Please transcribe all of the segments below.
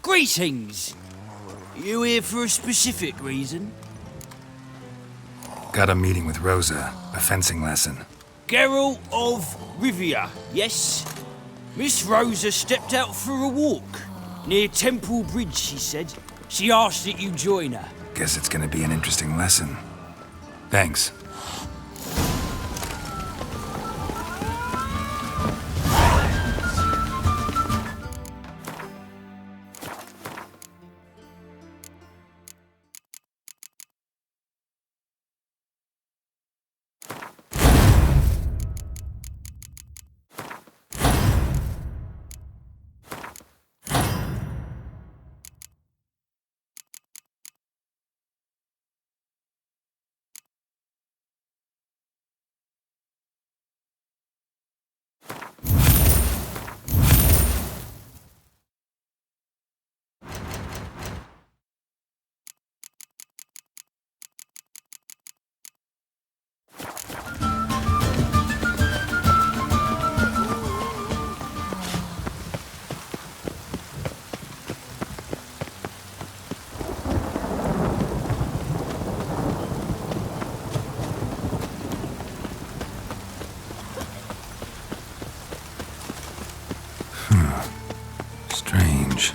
Greetings! You here for a specific reason? Got a meeting with Rosa, a fencing lesson. Geralt of Rivia, yes? Miss Rosa stepped out for a walk. Near Temple Bridge, she said. She asked that you join her. Guess it's gonna be an interesting lesson. Thanks. Strange.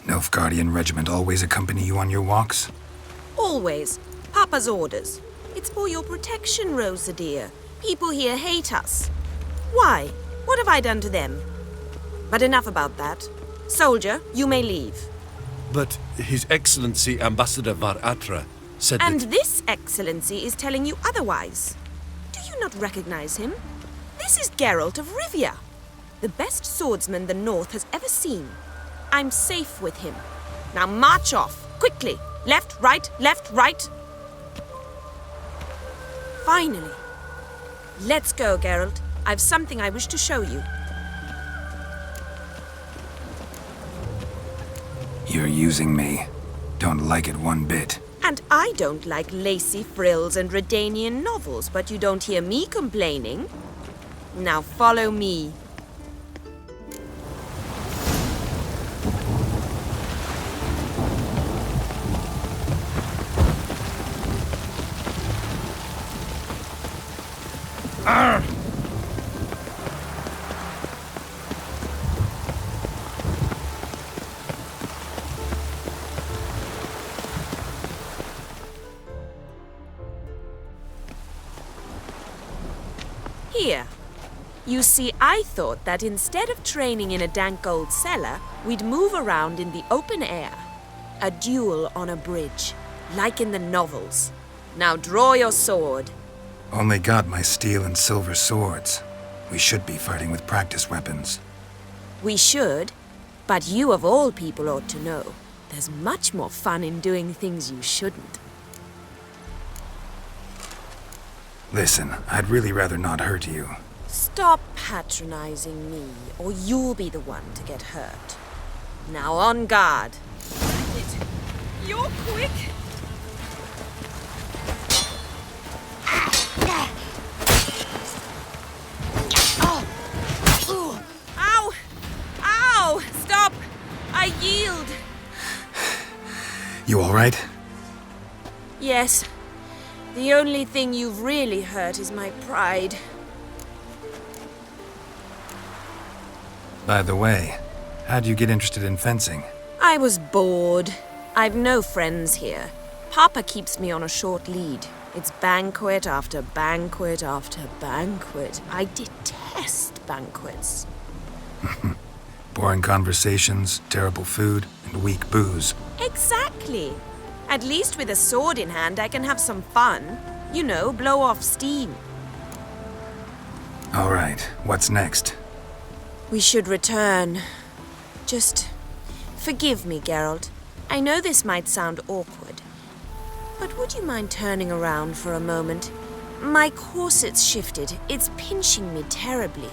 Nilfgaardian regiment always accompany you on your walks? Always. Papa's orders. It's for your protection, Rosa dear. People here hate us. Why? What have I done to them? But enough about that. Soldier, you may leave. But His Excellency Ambassador Var Atra said And that... this Excellency is telling you otherwise. Do you not recognize him? This is Geralt of Rivia, the best swordsman the North has ever seen. I'm safe with him. Now march off, quickly. Left, right, left, right. Finally. Let's go, Geralt. I've something I wish to show you. You're using me. Don't like it one bit. And I don't like lacy frills and Redanian novels, but you don't hear me complaining. Now follow me. Here. You see, I thought that instead of training in a dank old cellar, we'd move around in the open air. A duel on a bridge, like in the novels. Now draw your sword. Only got my steel and silver swords. We should be fighting with practice weapons. We should, but you of all people ought to know. There's much more fun in doing things you shouldn't. Listen, I'd really rather not hurt you. Stop patronizing me, or you'll be the one to get hurt. Now on guard. You're quick. Ow! Ow! I yield. You all right? Yes. The only thing you've really hurt is my pride. By the way, how'd you get interested in fencing? I was bored. I've no friends here. Papa keeps me on a short lead. It's banquet after banquet after banquet. I detest banquets. Boring conversations, terrible food, and weak booze. Exactly. At least with a sword in hand, I can have some fun. You know, blow off steam. All right, what's next? We should return. Just forgive me, Geralt. I know this might sound awkward, but would you mind turning around for a moment? My corset's shifted. It's pinching me terribly.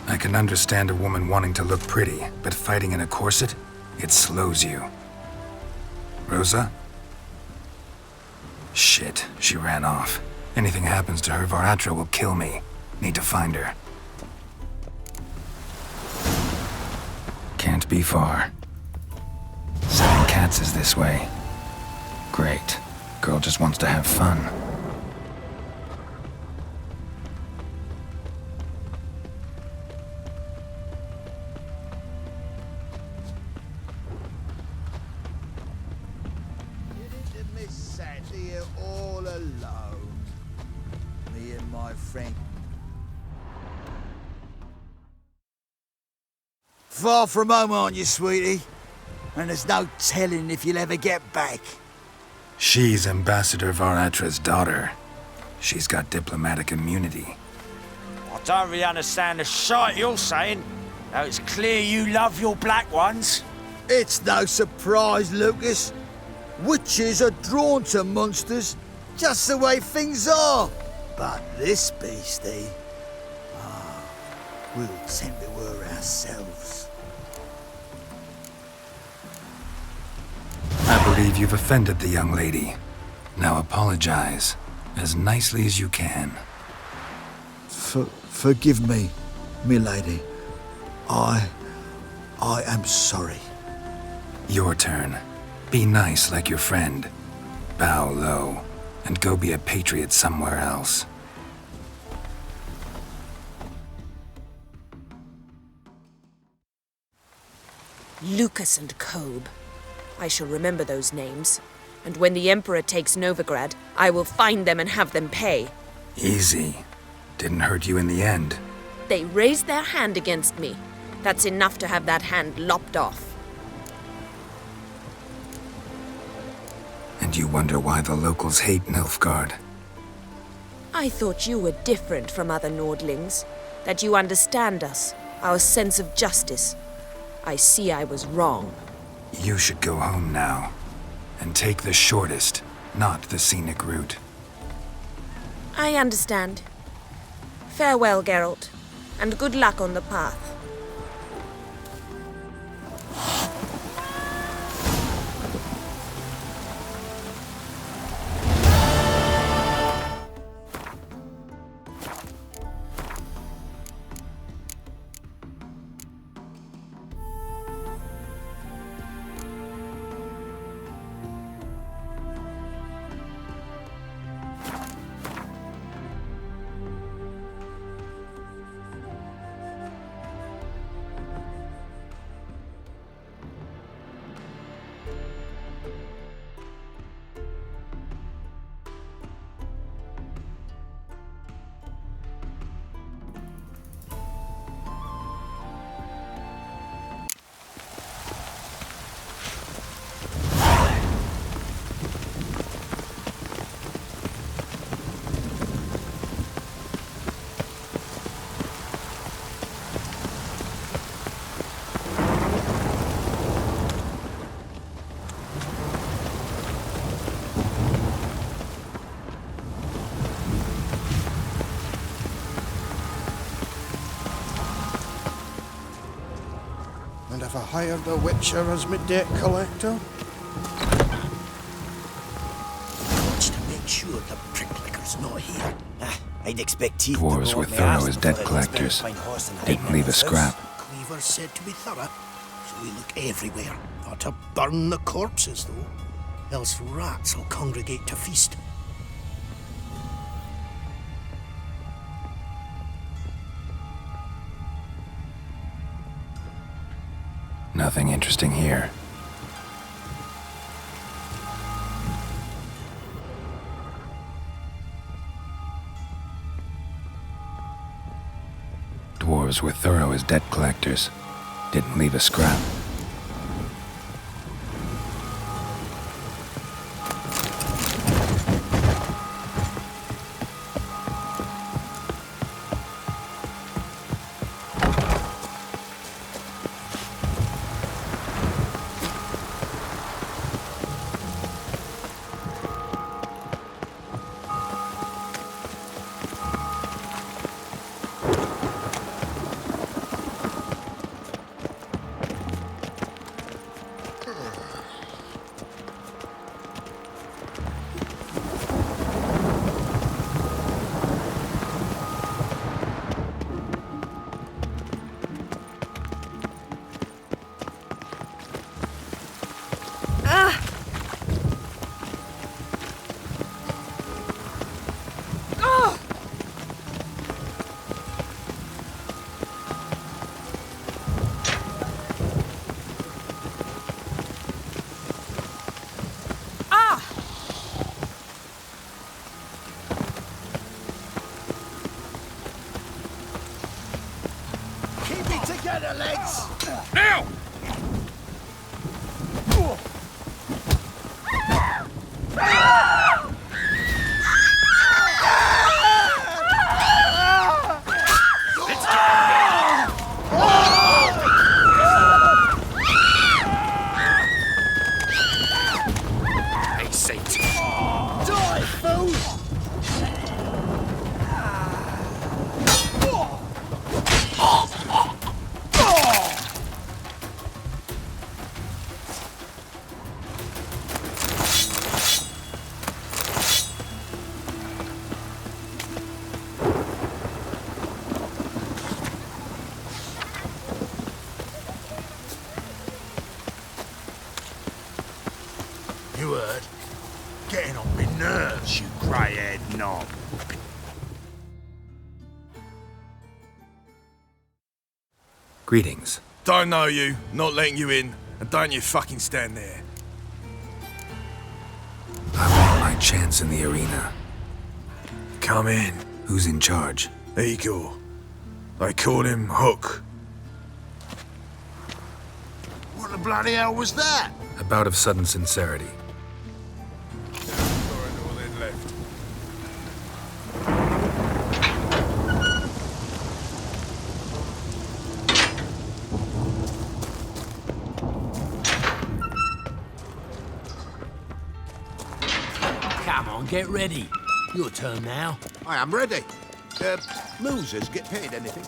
I can understand a woman wanting to look pretty, but fighting in a corset, it slows you. Rosa? Shit, she ran off. Anything happens to her, Varatra will kill me. Need to find her. Can't be far. Selling cats is this way. Great. Girl just wants to have fun. Sat here all alone. Me and my friend. Far from home, aren't you, sweetie? And there's no telling if you'll ever get back. She's Ambassador Varatra's daughter. She's got diplomatic immunity. I don't really understand the shite you're saying. Now it's clear you love your black ones. It's no surprise, Lucas. Witches are drawn to monsters, just the way things are. But this beastie, we'll tend to her ourselves. I believe you've offended the young lady. Now apologize, as nicely as you can. Forgive me, milady. I am sorry. Your turn. Be nice like your friend. Bow low, and go be a patriot somewhere else. Lucas and Kobe. I shall remember those names. And when the Emperor takes Novigrad, I will find them and have them pay. Easy. Didn't hurt you in the end. They raised their hand against me. That's enough to have that hand lopped off. And you wonder why the locals hate Nilfgaard. I thought you were different from other Nordlings. That you understand us, our sense of justice. I see I was wrong. You should go home now. And take the shortest, not the scenic route. I understand. Farewell, Geralt. And good luck on the path. And have I hired a witcher as my debt collector? Watch to make sure the pricklicker's not here. I'd expect teeth Dwarves to were go up my thorough arse as before debt I'd collectors. spend a fine horse and Didn't hide leave a myself. scrap. Cleaver said to be thorough. So we look everywhere. Not to burn the corpses, though. Else rats will congregate to feast. Nothing interesting here. Dwarves were thorough as debt collectors. Didn't leave a scrap. Together, lads! Now! Hey, Satan! Die, fool! You heard? Getting on me nerves, you grey-haired knob. Greetings. Don't know you, not letting you in, and don't you fucking stand there. I want my chance in the arena. Come in. Who's in charge? Igor. They call him Hook. What the bloody hell was that? A bout of sudden sincerity. Come on, get ready. Your turn now. I am ready. Losers get paid anything?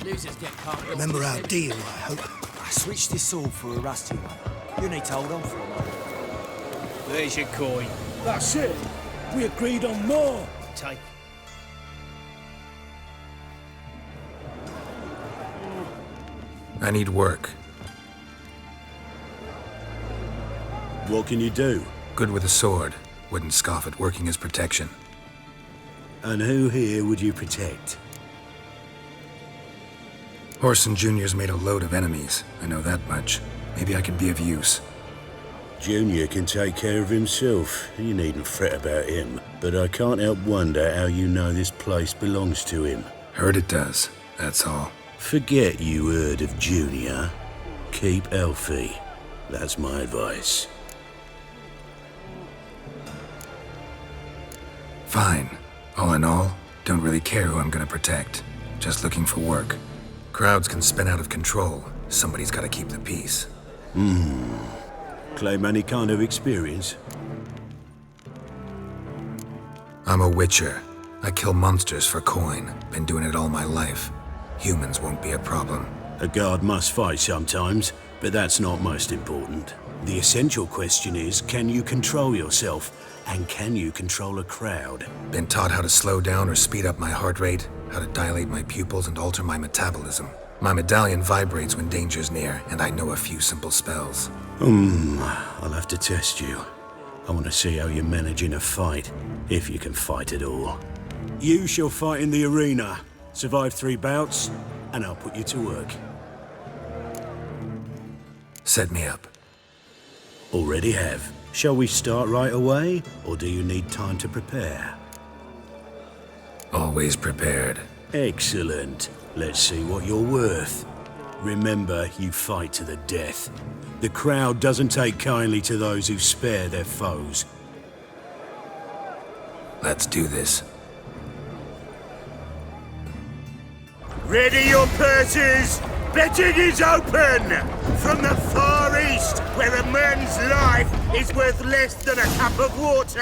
Losers get carted. Remember our deal, I hope. I switched this sword for a rusty one. You need to hold on for a moment. There's your coin. That's it. We agreed on more. Take. I need work. What can you do? Good with a sword. Wouldn't scoff at working as protection. And who here would you protect? Horson Jr.'s made a load of enemies. I know that much. Maybe I could be of use. Junior can take care of himself. You needn't fret about him. But I can't help wonder how you know this place belongs to him. Heard it does. That's all. Forget you heard of Junior. Keep healthy. That's my advice. Fine. All in all, don't really care who I'm gonna protect. Just looking for work. Crowds can spin out of control. Somebody's gotta keep the peace. Claim any kind of experience? I'm a witcher. I kill monsters for coin. Been doing it all my life. Humans won't be a problem. A guard must fight sometimes, but that's not most important. The essential question is, can you control yourself? And can you control a crowd? Been taught how to slow down or speed up my heart rate, how to dilate my pupils and alter my metabolism. My medallion vibrates when danger's near, and I know a few simple spells. I'll have to test you. I want to see how you manage in a fight, if you can fight at all. You shall fight in the arena, survive 3 bouts, and I'll put you to work. Set me up. Already have. Shall we start right away, or do you need time to prepare? Always prepared. Excellent. Let's see what you're worth. Remember, you fight to the death. The crowd doesn't take kindly to those who spare their foes. Let's do this. Ready your purses! Betting is open! From the Far East, where a man's life is worth less than a cup of water.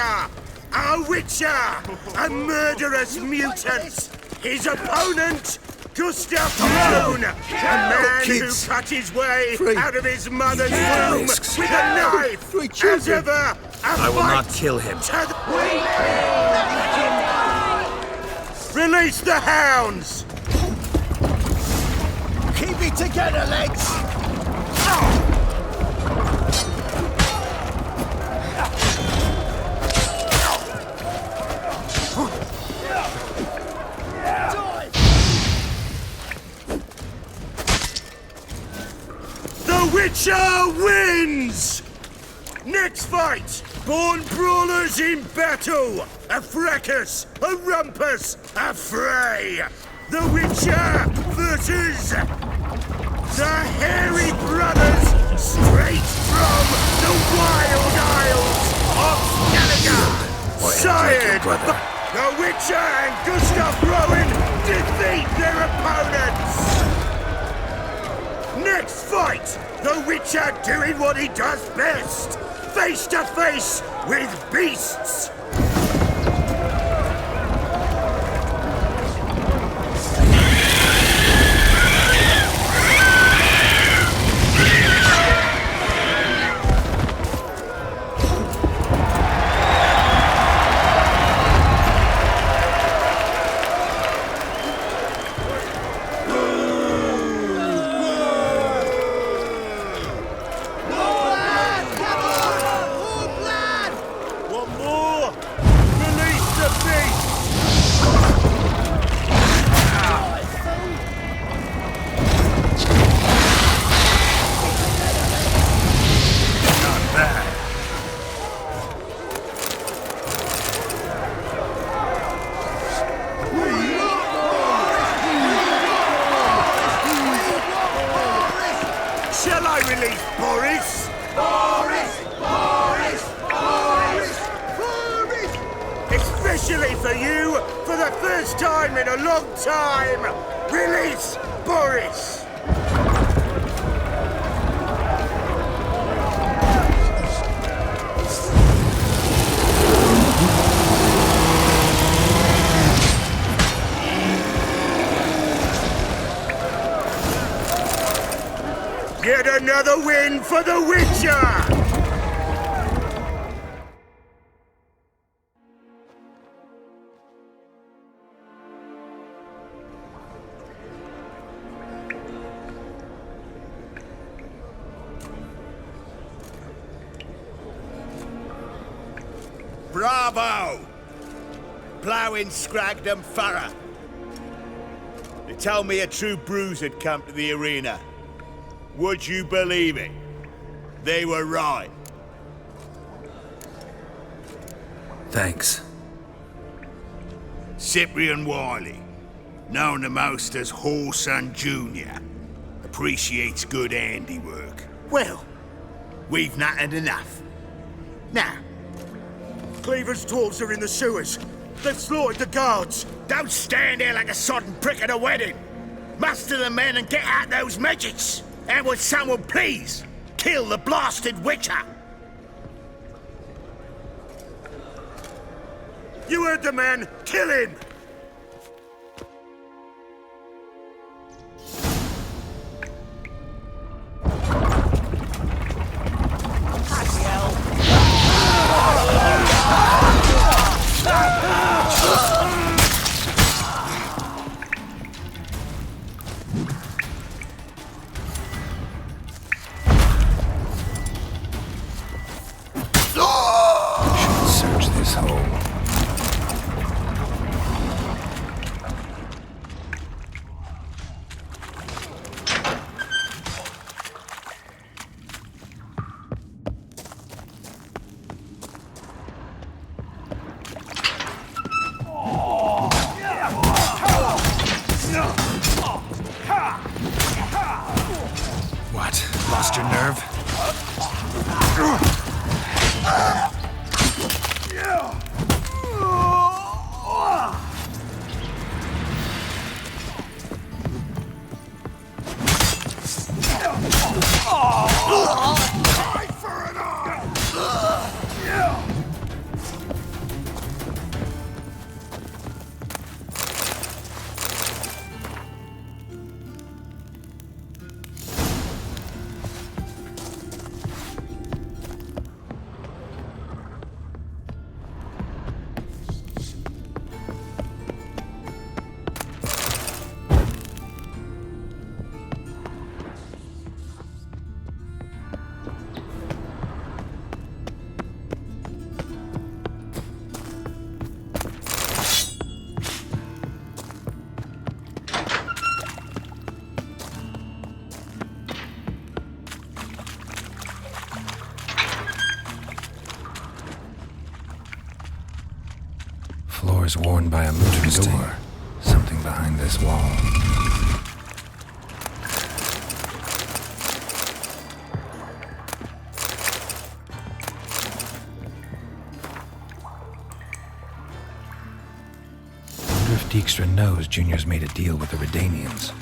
A witcher! A murderous mutant! His opponent, Gustav Throne! A man who cut his way out of his mother's womb with a knife! As ever, I will not kill him. Release the hounds! Keep it together, lads! The Witcher wins! Next fight! Born brawlers in battle! A fracas! A rumpus! A fray! The Witcher versus the Hairy Brothers, straight from the Wild Isles of Gallagher! Sired! The Witcher and Gustav Rowan defeat their opponents! Next fight! The Witcher doing what he does best! Face to face with beasts! Shall I release Boris? Especially for you, for the first time in a long time, release Boris! Yet another win for the Witcher! Bravo! Ploughing Scragdom Thorough. They told me a true bruise had come to the arena. Would you believe it? They were right. Thanks. Cyprian Wiley, known to most as Whoreson Jr., appreciates good handiwork. Well, we've not had enough. Now, Cleaver's dwarves are in the sewers. They've slaughtered the guards. don't stand there like a sodden prick at a wedding. Muster the men and get out those midgets. And would someone please kill the blasted Witcher? You heard the man. Kill him! Eye for an eye! Floors worn by a moving door. Something behind this wall. Wonder if Dijkstra knows Junior's made a deal with the Redanians.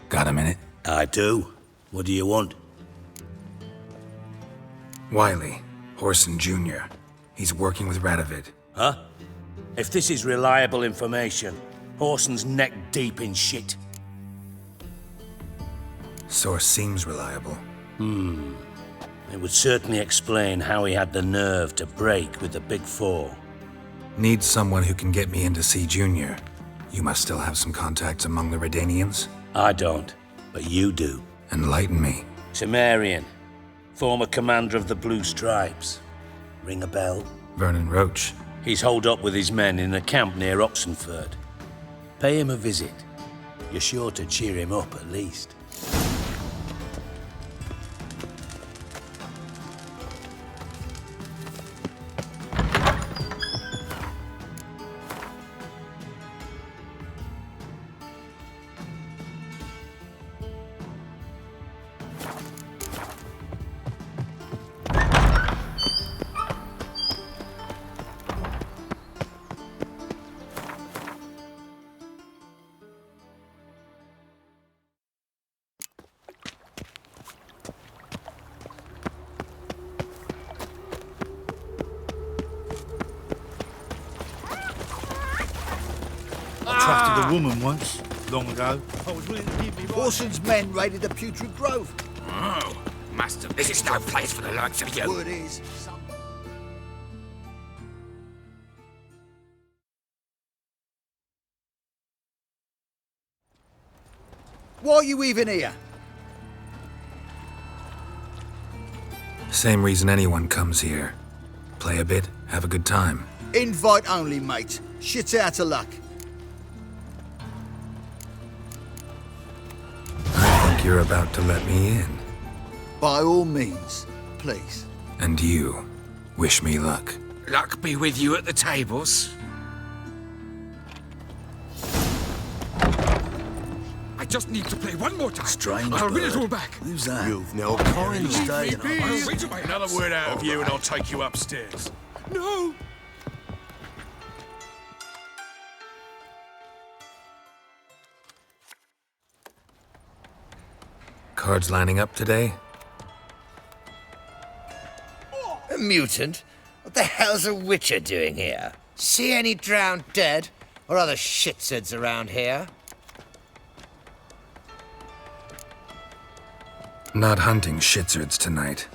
Got a minute? I do. What do you want? Wiley, Horson Jr. He's working with Radovid. Huh? If this is reliable information, Horson's neck deep in shit. Source seems reliable. It would certainly explain how he had the nerve to break with the Big Four. Need someone who can get me in to see Junior. You must still have some contacts among the Redanians? I don't, but you do. Enlighten me. Cimmerian, former commander of the Blue Stripes. Ring a bell? Vernon Roach. He's holed up with his men in a camp near Oxenford. Pay him a visit. You're sure to cheer him up at least. Trusted a woman once, long ago. I was willing to give me Horson's men raided the Putrid Grove. Oh, master, this is no place for the likes of you. Word is, why are you even here? Same reason anyone comes here. Play a bit, have a good time. Invite only, mate. Shit's out of luck. like you're about to let me in. By all means, please. And you, wish me luck. Luck be with you at the tables. I just need to play one more time. Strange I'll win it bird. all back. Who's that? You've no Kindly stay in our I'll house. wait till my another word out of you and I'll take you upstairs. No! Cards lining up today? A mutant? What the hell's a witcher doing here? See any drowned dead? Or other shitsuds around here? Not hunting shitsurds tonight.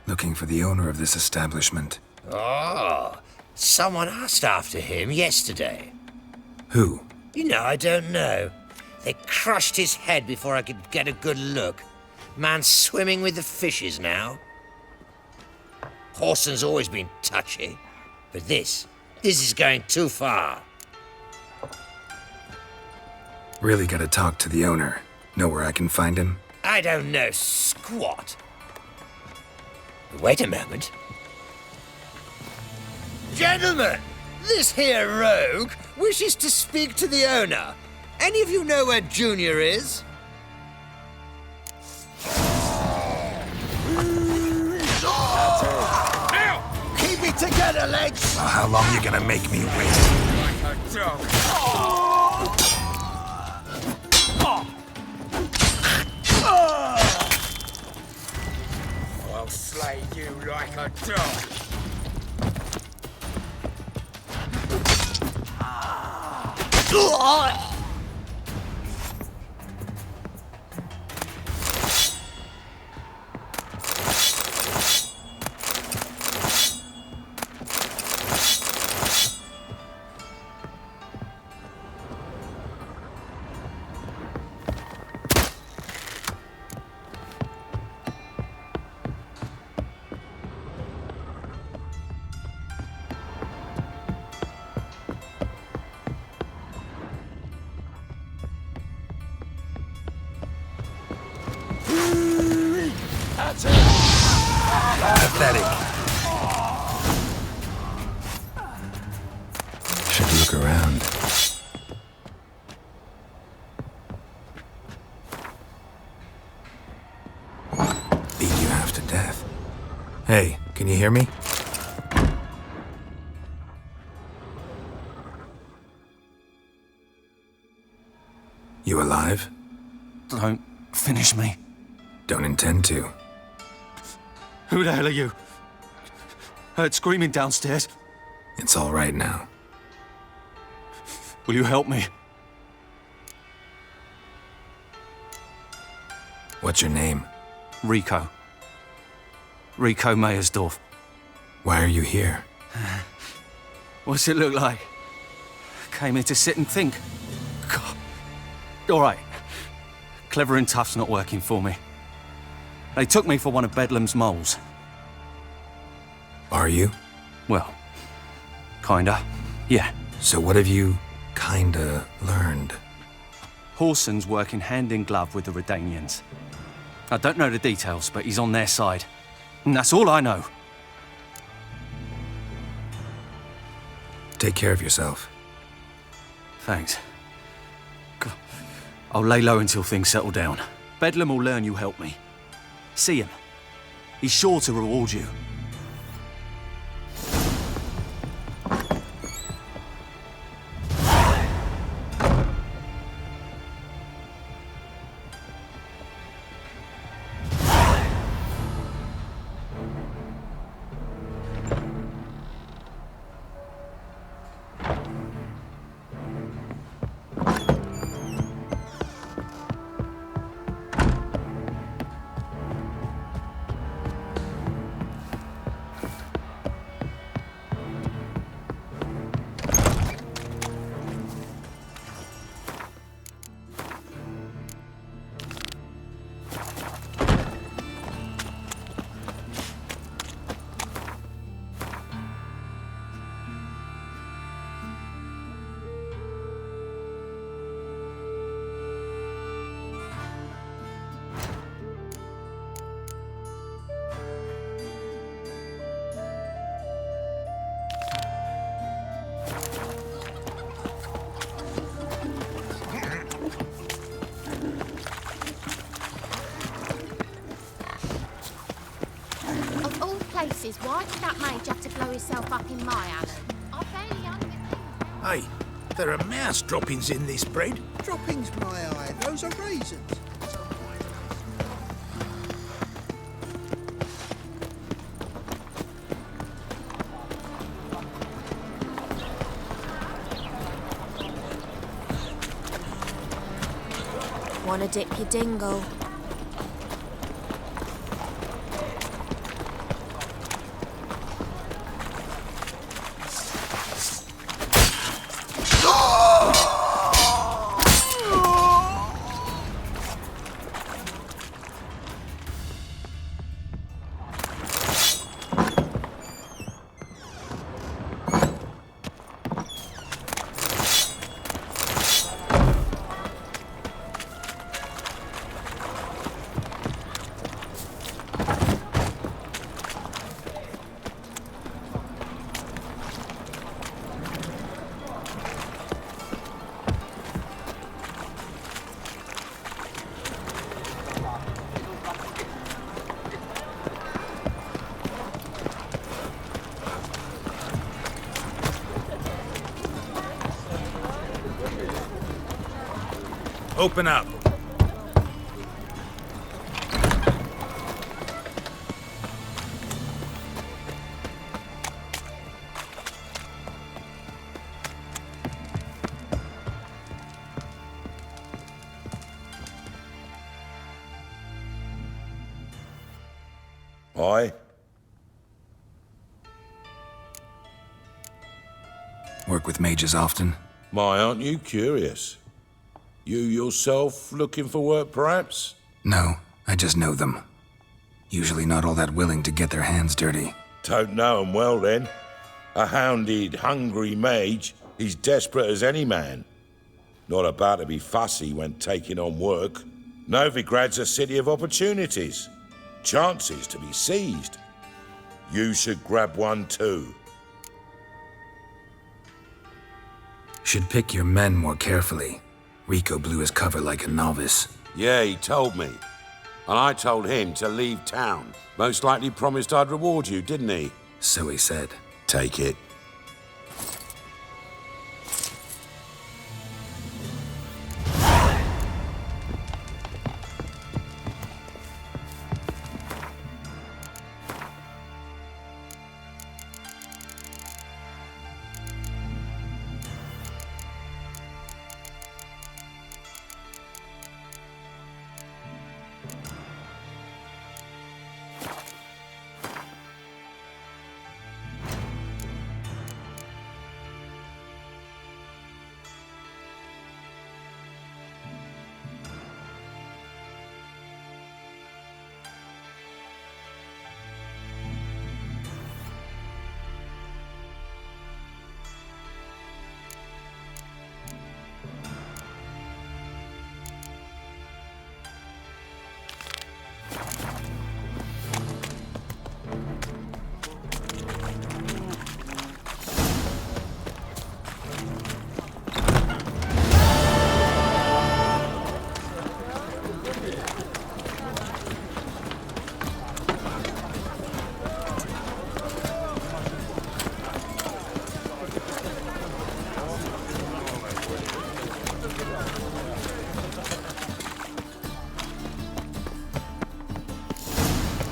Looking for the owner of this establishment. Oh, someone asked after him yesterday. Who? You know, I don't know. They crushed his head before I could get a good look. Man's swimming with the fishes now. Horson's always been touchy. But this is going too far. Really gotta talk to the owner. Know where I can find him? I don't know squat. Wait a moment. Gentlemen, this here rogue wishes to speak to the owner. Any of you know where Junior is? Now! Keep it together, lads! Well, how long you gonna make me wait? Like a dog. I'll slay you like a dog. Pathetic. Should look around. Beat you half to death. Hey, can you hear me? You alive? Don't finish me. Don't intend to. Who the hell are you? Heard screaming downstairs. It's all right now. Will you help me? What's your name? Rico. Rico Meyersdorf. Why are you here? What's it look like? Came here to sit and think. God. All right. Clever and tough's not working for me. They took me for one of Bedlam's moles. Are you? Well, kinda. Yeah. So what have you kinda learned? Horson's working hand in glove with the Redanians. I don't know the details, but he's on their side. And that's all I know. Take care of yourself. Thanks. God. I'll lay low until things settle down. Bedlam will learn you helped me. See him. He's sure to reward you. Jesus, why did that mage have to blow himself up in my Alan? I barely understand. Hey, there are mouse droppings in this bread. Droppings, my eye. Those are raisins. Wanna dip your dingle? Open up. Aye? Work with mages often? My, aren't you curious? You yourself looking for work, perhaps? No, I just know them. Usually not all that willing to get their hands dirty. Don't know 'em well, then. A hounded, hungry mage is desperate as any man. Not about to be fussy when taking on work. Novigrad's a city of opportunities. Chances to be seized. You should grab one too. Should pick your men more carefully. Rico blew his cover like a novice. Yeah, he told me. And I told him to leave town. Most likely promised I'd reward you, didn't he? So he said. Take it.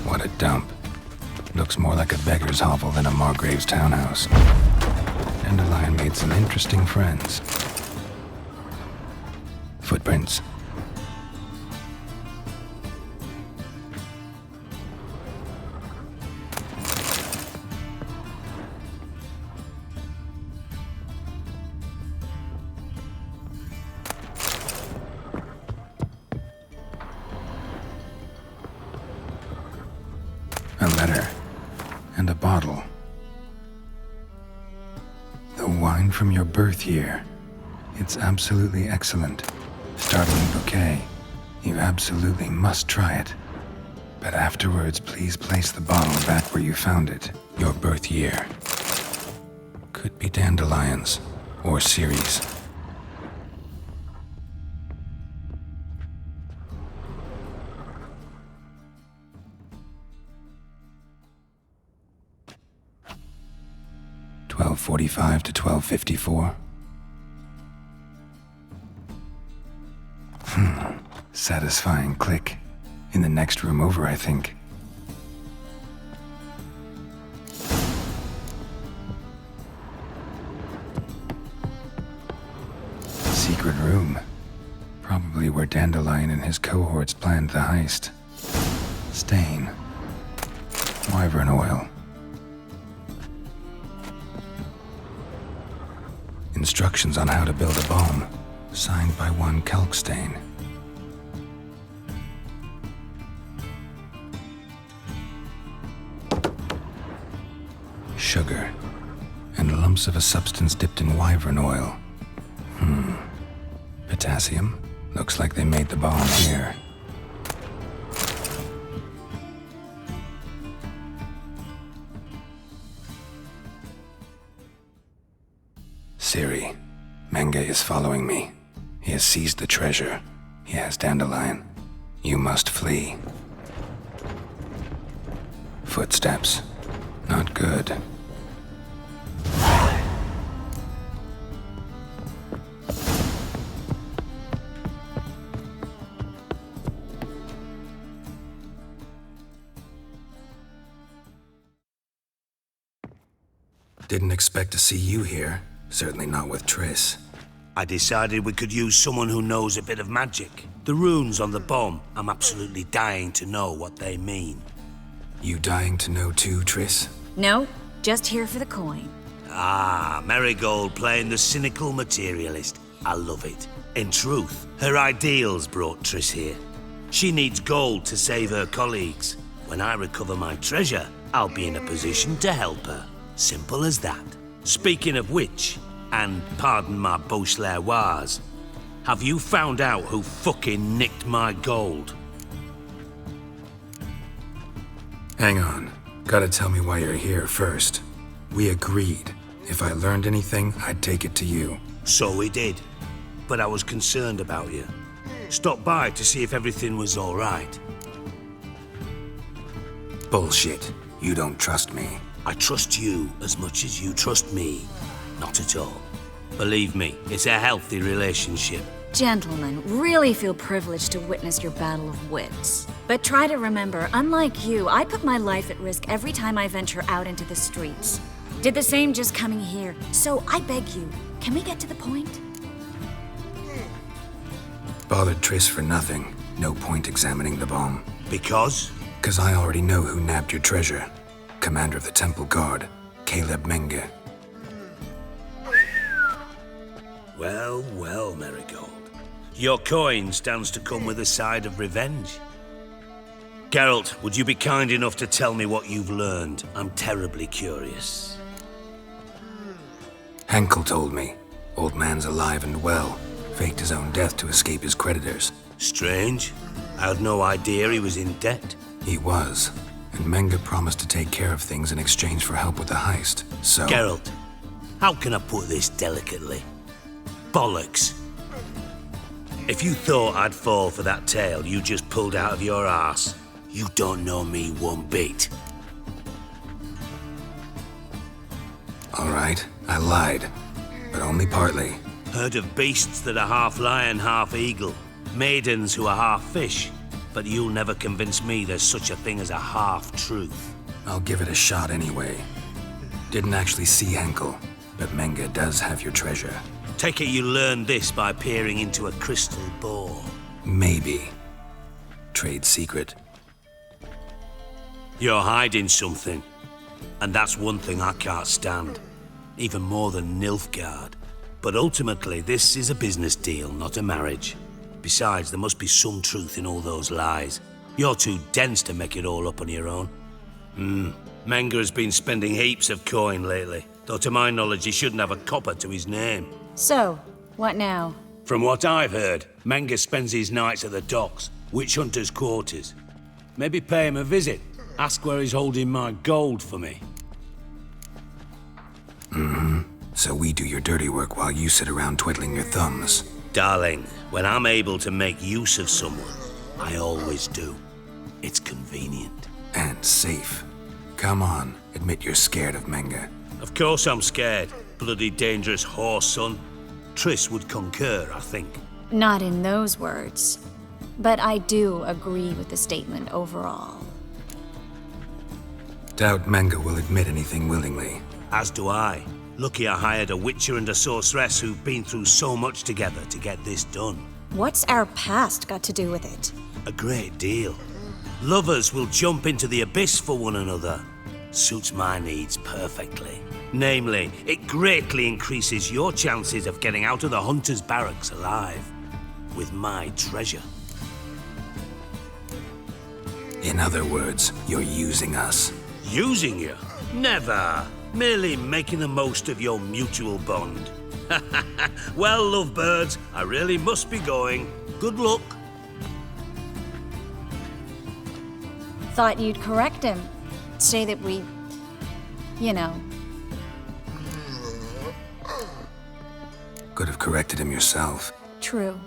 What a dump. Looks more like a beggar's hovel than a Margrave's townhouse. Dandelion made some interesting friends. Footprints. A letter. And a bottle. The wine from your birth year. It's absolutely excellent. Startling bouquet. You absolutely must try it. But afterwards, please place the bottle back where you found it. Your birth year. Could be dandelions. Or Ceres. 1245 to 1254. Satisfying click. In the next room over, I think. Secret room. Probably where Dandelion and his cohorts planned the heist. Stain. Wyvern oil. Instructions on how to build a bomb. Signed by one Kalkstain. Sugar. And lumps of a substance dipped in wyvern oil. Potassium? Looks like they made the bomb here. Siri, Menge is following me. He has seized the treasure. He has Dandelion. You must flee. Footsteps. Not good. Didn't expect to see you here. Certainly not with Triss. I decided we could use someone who knows a bit of magic. The runes on the bomb, I'm absolutely dying to know what they mean. You dying to know too, Triss? No, just here for the coin. Ah, Merigold playing the cynical materialist. I love it. In truth, her ideals brought Triss here. She needs gold to save her colleagues. When I recover my treasure, I'll be in a position to help her. Simple as that. Speaking of which, and pardon my Beauclervois, have you found out who fucking nicked my gold? Hang on. Gotta tell me why you're here first. We agreed. If I learned anything, I'd take it to you. So we did. But I was concerned about you. Stopped by to see if everything was all right. Bullshit. You don't trust me. I trust you as much as you trust me. Not at all. Believe me, it's a healthy relationship. Gentlemen, really feel privileged to witness your battle of wits. But try to remember, unlike you, I put my life at risk every time I venture out into the streets. Did the same just coming here. So I beg you, can we get to the point? Bothered Triss for nothing. No point examining the bomb. Because? 'Cause I already know who nabbed your treasure. Commander of the Temple Guard, Caleb Menge. Well, well, Merigold. Your coin stands to come with a side of revenge. Geralt, would you be kind enough to tell me what you've learned? I'm terribly curious. Henkel told me. Old man's alive and well. Faked his own death to escape his creditors. Strange. I had no idea he was in debt. He was. And Menge promised to take care of things in exchange for help with the heist, so... Geralt, how can I put this delicately? Bollocks. If you thought I'd fall for that tale you just pulled out of your arse, you don't know me one bit. All right, I lied. But only partly. Heard of beasts that are half lion, half eagle. Maidens who are half fish. But you'll never convince me there's such a thing as a half-truth. I'll give it a shot anyway. Didn't actually see Henkel, but Menge does have your treasure. Take it you learned this by peering into a crystal ball. Maybe. Trade secret. You're hiding something. And that's one thing I can't stand. Even more than Nilfgaard. But ultimately, this is a business deal, not a marriage. Besides, there must be some truth in all those lies. You're too dense to make it all up on your own. Menge has been spending heaps of coin lately, though to my knowledge he shouldn't have a copper to his name. So, what now? From what I've heard, Menge spends his nights at the docks, witch hunters' quarters. Maybe pay him a visit. Ask where he's holding my gold for me. So we do your dirty work while you sit around twiddling your thumbs. Darling, when I'm able to make use of someone, I always do. It's convenient. And safe. Come on, admit you're scared of Menge. Of course I'm scared. Bloody dangerous horse, son. Triss would concur, I think. Not in those words. But I do agree with the statement overall. Doubt Manga will admit anything willingly. As do I. Lucky I hired a witcher and a sorceress who've been through so much together to get this done. What's our past got to do with it? A great deal. Lovers will jump into the abyss for one another. Suits my needs perfectly. Namely, it greatly increases your chances of getting out of the hunter's barracks alive. With my treasure. In other words, you're using us. Using you? Never. Merely making the most of your mutual bond. Well, lovebirds, I really must be going. Good luck. Thought you'd correct him. Say that we... you know. Could have corrected him yourself. True.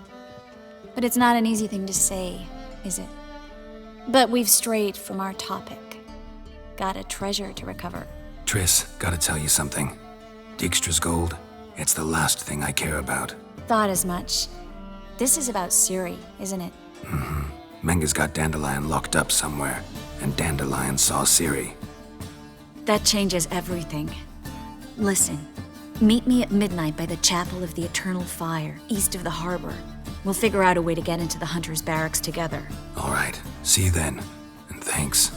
But it's not an easy thing to say, is it? But we've strayed from our topic. Got a treasure to recover. Triss, gotta tell you something. Dijkstra's gold, it's the last thing I care about. Thought as much. This is about Ciri, isn't it? Mm-hmm. Menga's got Dandelion locked up somewhere, and Dandelion saw Ciri. That changes everything. Listen, meet me at midnight by the Chapel of the Eternal Fire, east of the harbor. We'll figure out a way to get into the Hunter's barracks together. All right, see you then, and thanks.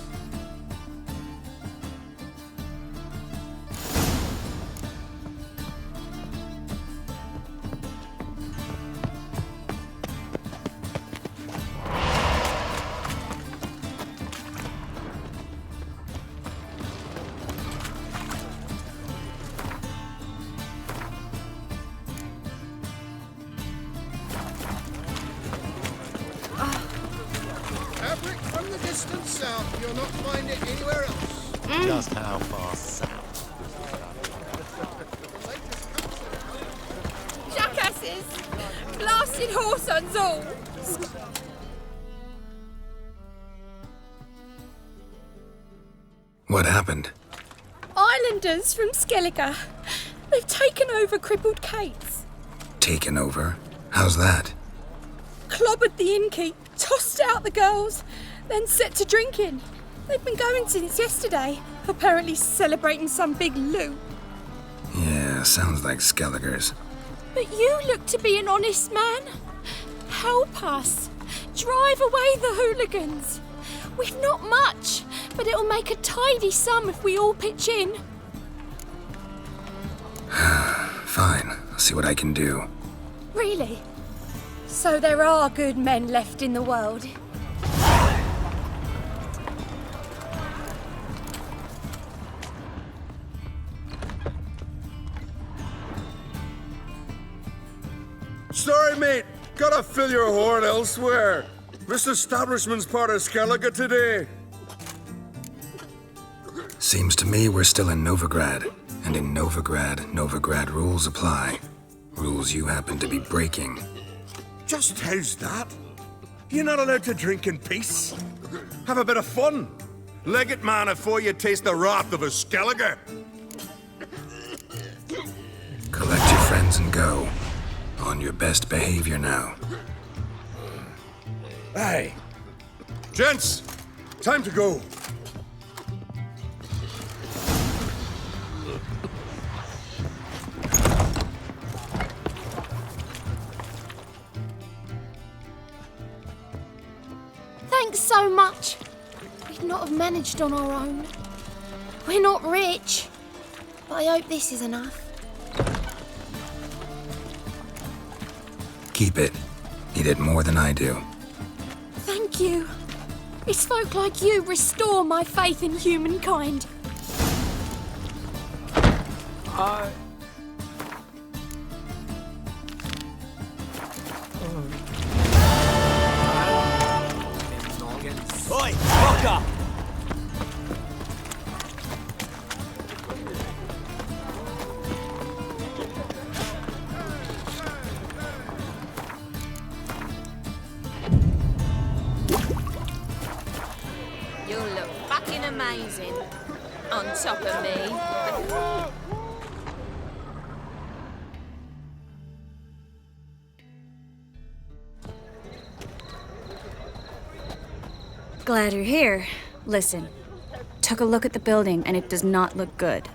Fabric from the distant south. You'll not find it anywhere else. Just how far south? Jackasses! Blasted whoresons all! What happened? Islanders from Skellige. They've taken over crippled Kate's. Taken over? How's that? Clobbered the innkeep, tossed out the girls, then set to drinking. They've been going since yesterday, apparently celebrating some big loot. Yeah, sounds like Skellige's. But you look to be an honest man. Help us. Drive away the hooligans. We've not much, but it'll make a tidy sum if we all pitch in. Fine, I'll see what I can do. Really? So there are good men left in the world. Sorry, mate. Gotta fill your horn elsewhere. This establishment's part of Skellige today. Seems to me we're still in Novigrad. And in Novigrad rules apply. Rules you happen to be breaking. Just how's that? You're not allowed to drink in peace? Have a bit of fun. Leg it, man, before you taste the wrath of a Skellige. Collect your friends and go. On your best behavior now. Hey. Gents, time to go. Thanks so much. We'd not have managed on our own. We're not rich, but I hope this is enough. Keep it. Need it more than I do. Thank you. It's folk like you restore my faith in humankind. Oi, fuck up! You look fucking amazing. On top of me. Glad you're here. Listen, took a look at the building and it does not look good.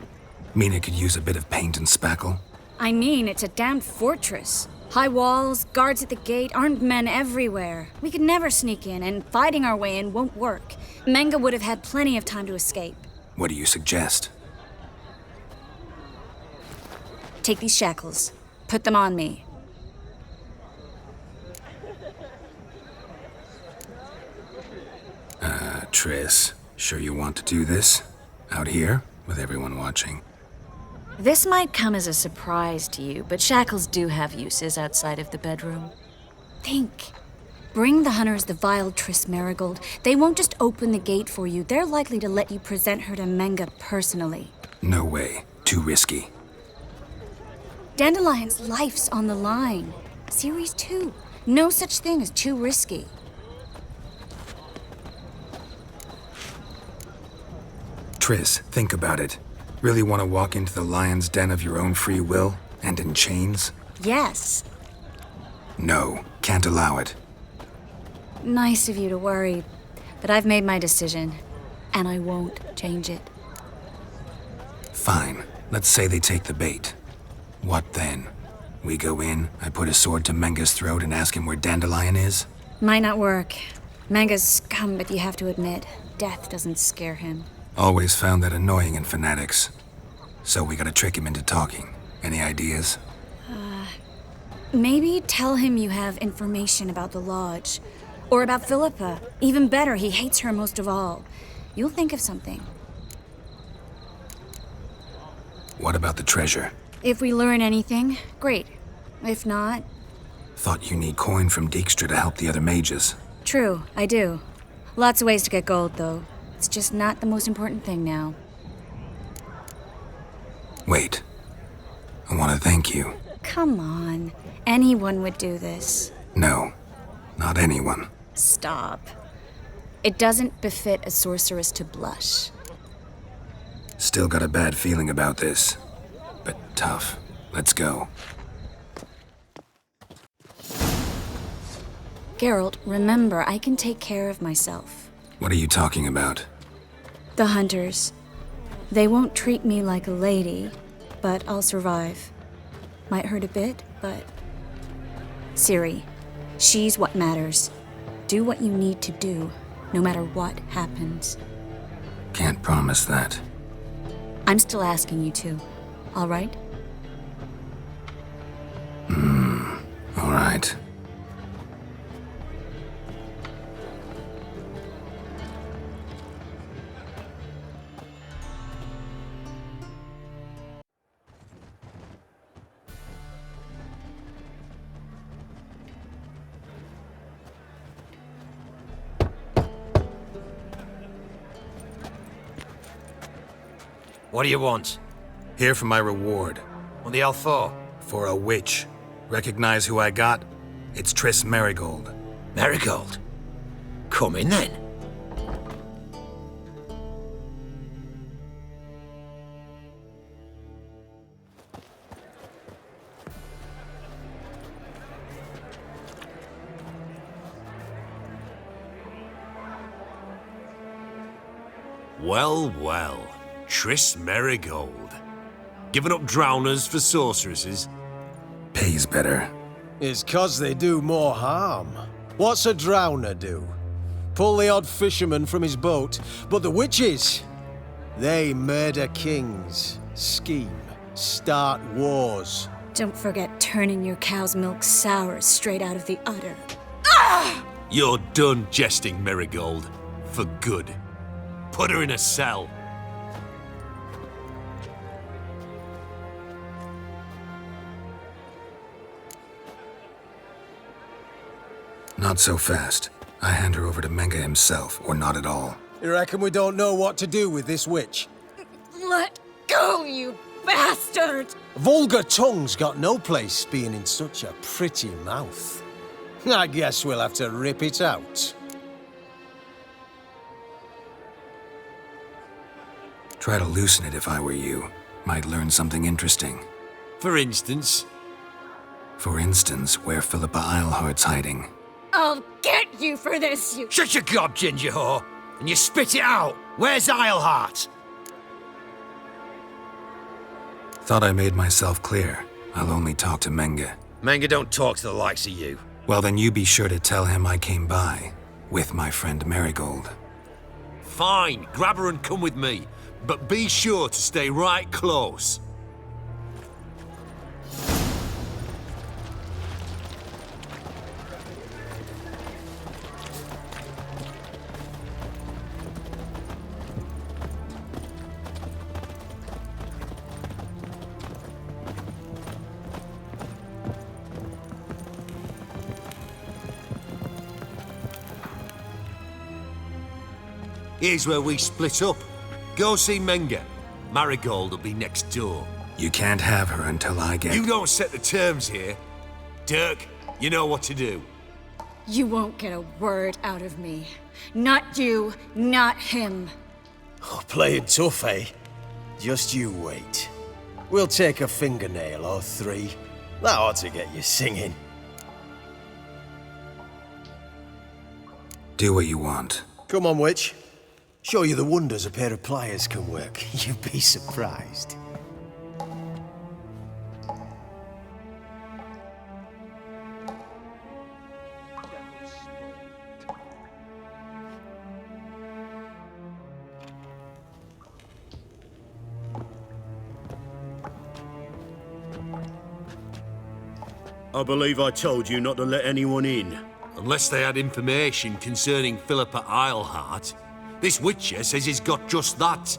Mean it could use a bit of paint and spackle? I mean, it's a damn fortress. High walls, guards at the gate, armed men everywhere. We could never sneak in, and fighting our way in won't work. Menga would have had plenty of time to escape. What do you suggest? Take these shackles. Put them on me. Triss, sure you want to do this? Out here, with everyone watching? This might come as a surprise to you, but shackles do have uses outside of the bedroom. Think. Bring the hunters the vile Triss Merigold. They won't just open the gate for you. They're likely to let you present her to Menga personally. No way. Too risky. Dandelion's life's on the line. Series 2. No such thing as too risky. Triss, think about it. Really want to walk into the lion's den of your own free will, and in chains? Yes. No, can't allow it. Nice of you to worry, but I've made my decision, and I won't change it. Fine. Let's say they take the bait. What then? We go in, I put a sword to Menga's throat and ask him where Dandelion is? Might not work. Menga's scum, but you have to admit, death doesn't scare him. Always found that annoying in fanatics. So we gotta trick him into talking. Any ideas? Maybe tell him you have information about the lodge. Or about Philippa. Even better, he hates her most of all. You'll think of something. What about the treasure? If we learn anything, great. If not... Thought you need coin from Dijkstra to help the other mages. True, I do. Lots of ways to get gold, though. It's just not the most important thing now. Wait. I want to thank you. Come on. Anyone would do this. No, not anyone. Stop. It doesn't befit a sorceress to blush. Still got a bad feeling about this. But tough. Let's go. Geralt, remember, I can take care of myself. What are you talking about? The hunters. They won't treat me like a lady, but I'll survive. Might hurt a bit, but... Ciri, she's what matters. Do what you need to do, no matter what happens. Can't promise that. I'm still asking you to, all right? All right. What do you want? Here for my reward. What the hell for? For a witch. Recognize who I got? It's Triss Merigold. Merigold? Come in then. Well, well. Triss Merigold. Giving up drowners for sorceresses? Pays better. It's 'cause they do more harm. What's a drowner do? Pull the odd fisherman from his boat, but the witches, they murder kings, scheme, start wars. Don't forget turning your cow's milk sour straight out of the udder. You're done jesting, Merigold. For good. Put her in a cell. Not so fast. I hand her over to Menga himself, or not at all. You reckon we don't know what to do with this witch? Let go, you bastard! Vulgar tongue's got no place being in such a pretty mouth. I guess we'll have to rip it out. Try to loosen it if I were you. Might learn something interesting. For instance? For instance, where Philippa Eilhart's hiding. I'll get you for this, you... Shut your gob, ginger whore, and you spit it out. Where's Isleheart? Thought I made myself clear. I'll only talk to Menge. Menge don't talk to the likes of you. Well, then you be sure to tell him I came by, with my friend Merigold. Fine, grab her and come with me. But be sure to stay right close. Here's where we split up. Go see Menge. Merigold will be next door. You can't have her until I get... You don't set the terms here. Dirk, you know what to do. You won't get a word out of me. Not you, not him. Oh, playing tough, eh? Just you wait. We'll take a fingernail or three. That ought to get you singing. Do what you want. Come on, witch. Show you the wonders a pair of pliers can work. You'd be surprised. I believe I told you not to let anyone in. Unless they had information concerning Philippa Isleheart. This Witcher says he's got just that.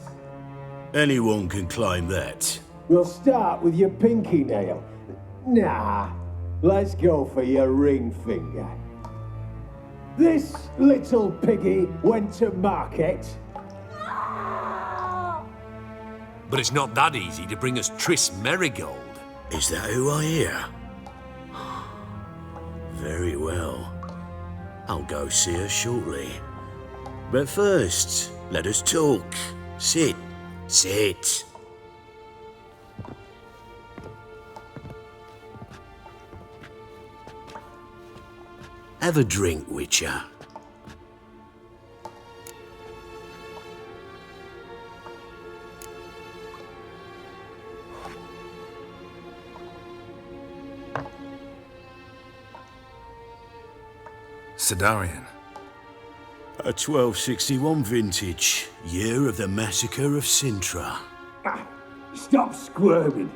Anyone can claim that. We'll start with your pinky nail. Nah, let's go for your ring finger. This little piggy went to market. But it's not that easy to bring us Triss Merigold. Is that who I hear? Very well. I'll go see her shortly. But first, let us talk. Sit. Sit. Have a drink, Witcher. Sidarian. A 1261 vintage, year of the massacre of Sintra. Stop squirming.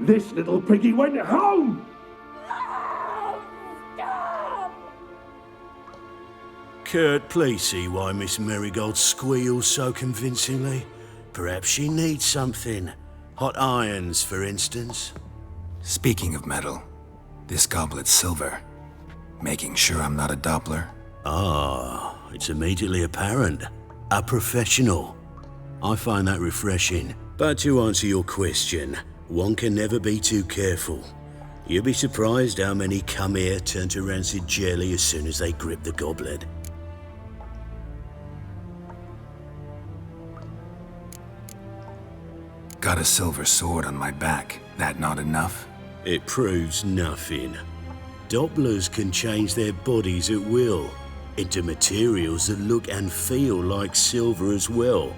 This little piggy went home. Kurt, please see why Miss Merigold squeals so convincingly. Perhaps she needs something. Hot irons, for instance. Speaking of metal, this goblet's silver. Making sure I'm not a Doppler. Ah, it's immediately apparent. A professional. I find that refreshing. But to answer your question, one can never be too careful. You'll be surprised how many come here turn to rancid jelly as soon as they grip the goblet. Got a silver sword on my back. That not enough? It proves nothing. Dopplers can change their bodies at will, into materials that look and feel like silver as well.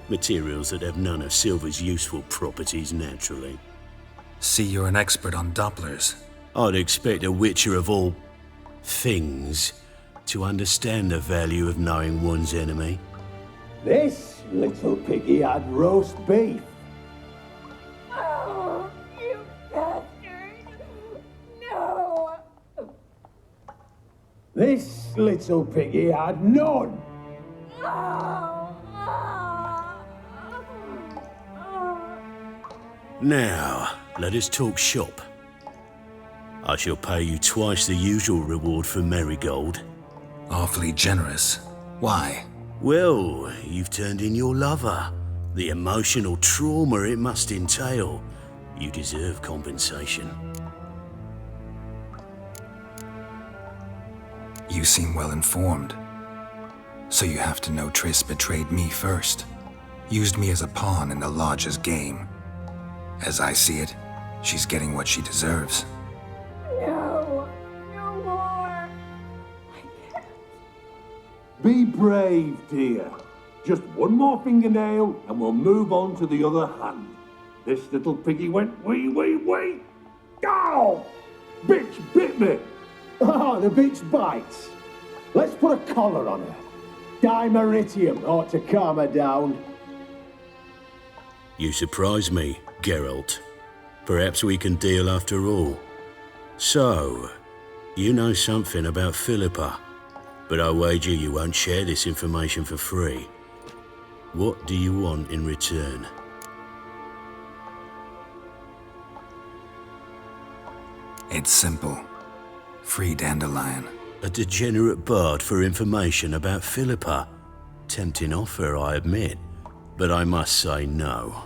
Materials that have none of silver's useful properties naturally. See, you're an expert on Dopplers. I'd expect a witcher of all things to understand the value of knowing one's enemy. This little piggy had roast beef. Oh, you bastard! No! This little piggy had none. Now, let us talk shop. I shall pay you twice the usual reward for Merigold. Awfully generous. Why? Well, you've turned in your lover. The emotional trauma it must entail. You deserve compensation. You seem well informed. So you have to know Triss betrayed me first. Used me as a pawn in the Lodge's game. As I see it, she's getting what she deserves. No, no more. Be brave, dear. Just one more fingernail and we'll move on to the other hand. This little piggy went wee. Oh! Bitch bit me! Oh, the bitch bites. Let's put a collar on her. Dimeritium ought to calm her down. You surprise me, Geralt. Perhaps we can deal after all. So, you know something about Philippa, but I wager you won't share this information for free. What do you want in return? It's simple. Free Dandelion. A degenerate bard for information about Philippa. Tempting offer, I admit, but I must say no.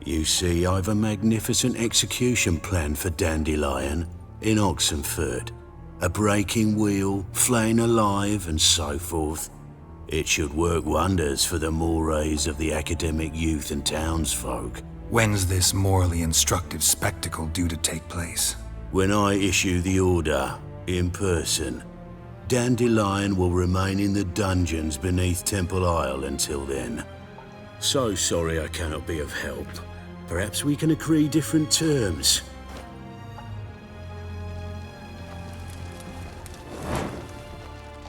You see, I've a magnificent execution plan for Dandelion in Oxenford. A breaking wheel, flaying alive, and so forth. It should work wonders for the mores of the academic youth and townsfolk. When's this morally instructive spectacle due to take place? When I issue the order, in person, Dandelion will remain in the dungeons beneath Temple Isle until then. So sorry I cannot be of help. Perhaps we can agree different terms.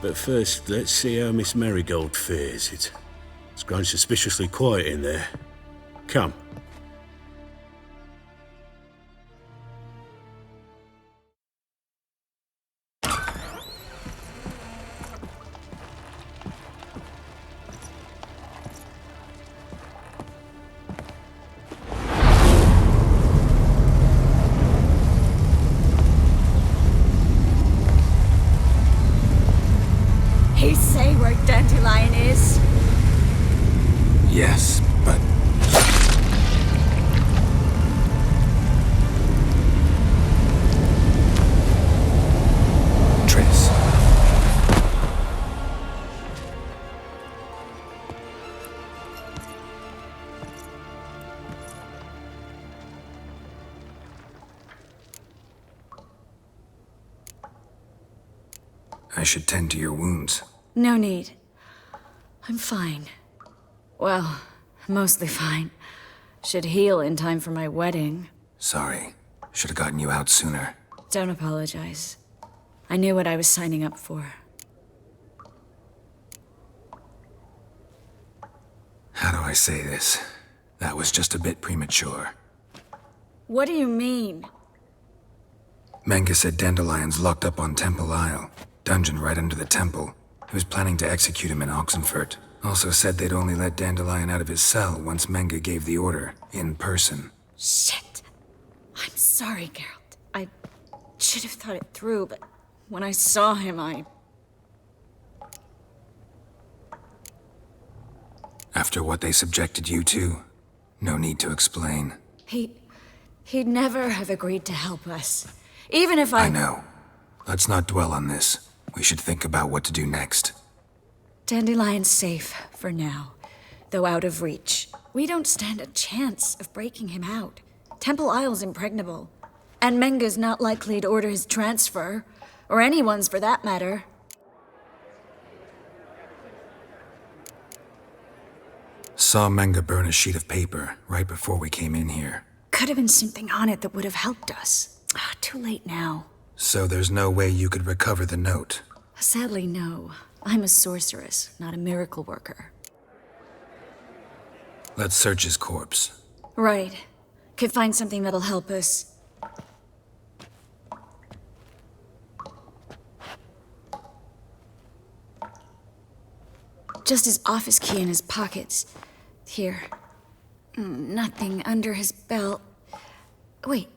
But first, let's see how Miss Merigold fares. It's grown suspiciously quiet in there. Come. He say where Dandelion is? Yes, but... Triss. I should tend to your wounds. No need. I'm fine. Well, mostly fine. Should heal in time for my wedding. Sorry. Should have gotten you out sooner. Don't apologize. I knew what I was signing up for. How do I say this? That was just a bit premature. What do you mean? Menge said Dandelion's locked up on Temple Isle. Dungeon right under the temple. He was planning to execute him in Oxenfurt. Also said they'd only let Dandelion out of his cell once Menge gave the order, in person. Shit. I'm sorry, Geralt. I should have thought it through, but when I saw him, After what they subjected you to, no need to explain. He'd never have agreed to help us. Even if I know. Let's not dwell on this. We should think about what to do next. Dandelion's safe, for now. Though out of reach. We don't stand a chance of breaking him out. Temple Isle's impregnable. And Menge's not likely to order his transfer. Or anyone's, for that matter. Saw Menge burn a sheet of paper right before we came in here. Could have been something on it that would have helped us. Too late now. So there's no way you could recover the note? Sadly, no. I'm a sorceress, not a miracle worker. Let's search his corpse. Right. Could find something that'll help us. Just his office key in his pockets. Here. Nothing under his belt. Wait.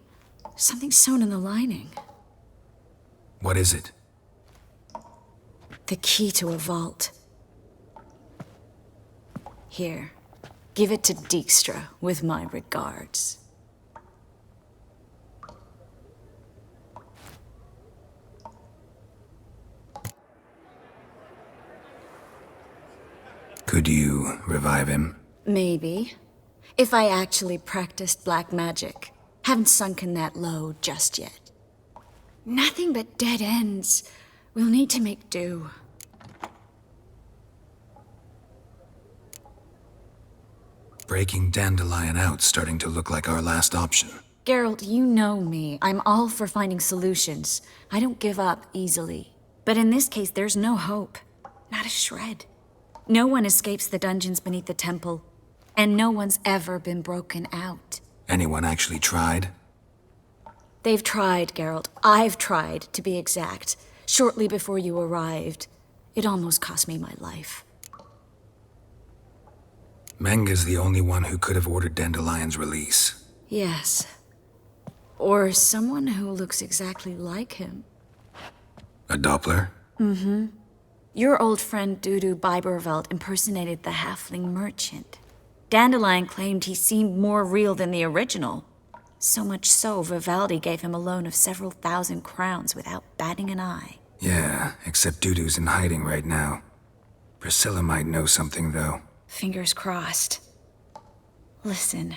Something sewn in the lining. What is it? The key to a vault. Here. Give it to Dijkstra with my regards. Could you revive him? Maybe. If I actually practiced black magic. Haven't sunken that low just yet. Nothing but dead ends. We'll need to make do. Breaking Dandelion out's starting to look like our last option. Geralt, you know me. I'm all for finding solutions. I don't give up easily. But in this case, there's no hope. Not a shred. No one escapes the dungeons beneath the temple, and no one's ever been broken out. Anyone actually tried? They've tried, Geralt. I've tried, to be exact. Shortly before you arrived. It almost cost me my life. Menga's the only one who could have ordered Dandelion's release. Yes. Or someone who looks exactly like him. A Doppler? Mm-hmm. Your old friend Dudu Biberveld impersonated the halfling merchant. Dandelion claimed he seemed more real than the original. So much so, Vivaldi gave him a loan of several thousand crowns without batting an eye. Yeah, except Dudu's in hiding right now. Priscilla might know something, though. Fingers crossed. Listen,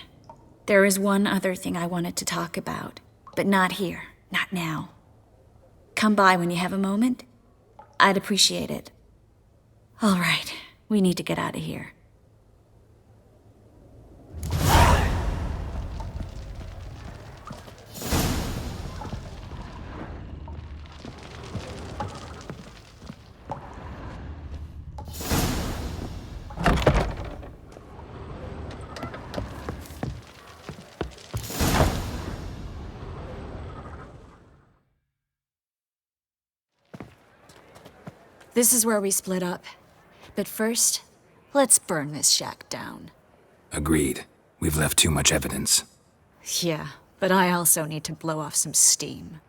there is one other thing I wanted to talk about, but not here, not now. Come by when you have a moment. I'd appreciate it. All right, we need to get out of here. This is where we split up. But first, let's burn this shack down. Agreed. We've left too much evidence. Yeah, but I also need to blow off some steam.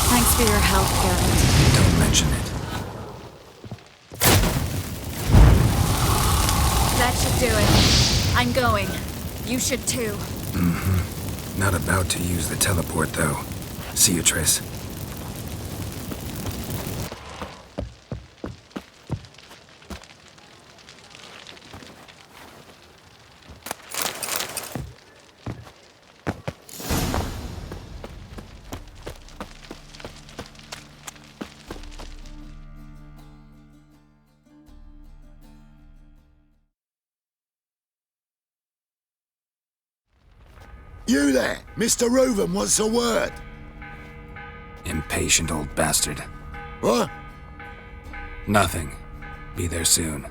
Thanks for your help, Geralt. Don't mention it. That should do it. I'm going. You should too. Mm-hmm. Not about to use the teleport, though. See you, Triss. You there! Mr. Reuven wants a word. Impatient old bastard. What? Nothing. Be there soon.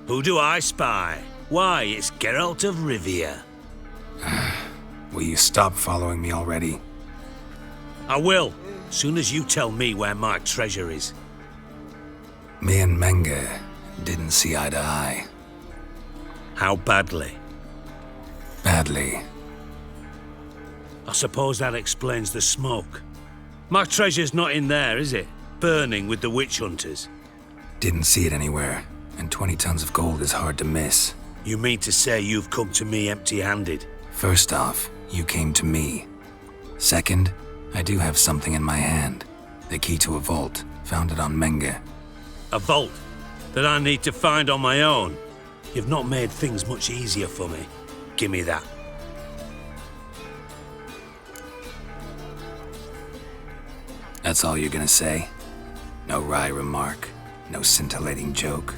Who do I spy? Why, it's Geralt of Rivia. Will you stop following me already? I will, soon as you tell me where my treasure is. Me and Menge didn't see eye to eye. How badly? Badly. I suppose that explains the smoke. My treasure's not in there, is it? Burning with the witch hunters. Didn't see it anywhere, and 20 tons of gold is hard to miss. You mean to say you've come to me empty-handed? First off, you came to me. Second, I do have something in my hand. The key to a vault, found it on Menge. A vault that I need to find on my own. You've not made things much easier for me. Give me that. That's all you're gonna say? No wry remark, no scintillating joke.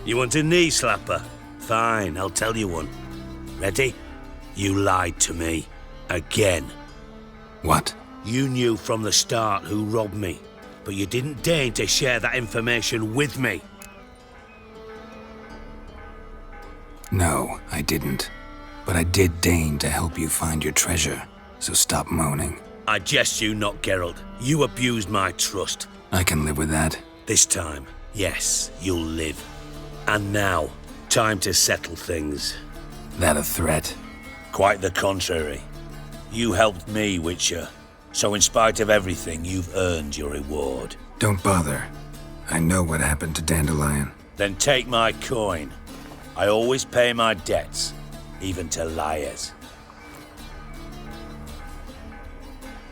You want a knee slapper? Fine, I'll tell you one. Ready? You lied to me. Again. What? You knew from the start who robbed me, but you didn't deign to share that information with me. No, I didn't. But I did deign to help you find your treasure, so stop moaning. I jest you not, Geralt. You abused my trust. I can live with that. This time, yes, you'll live. And now, time to settle things. That a threat? Quite the contrary. You helped me, Witcher. So in spite of everything, you've earned your reward. Don't bother. I know what happened to Dandelion. Then take my coin. I always pay my debts, even to liars.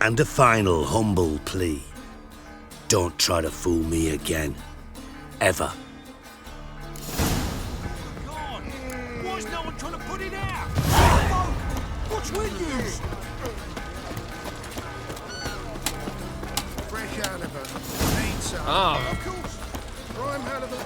And a final humble plea. Don't try to fool me again. Ever. Why's no one trying to put it out? What's with you? Fresh halibut. Need some. Ah. Of course. Prime halibut.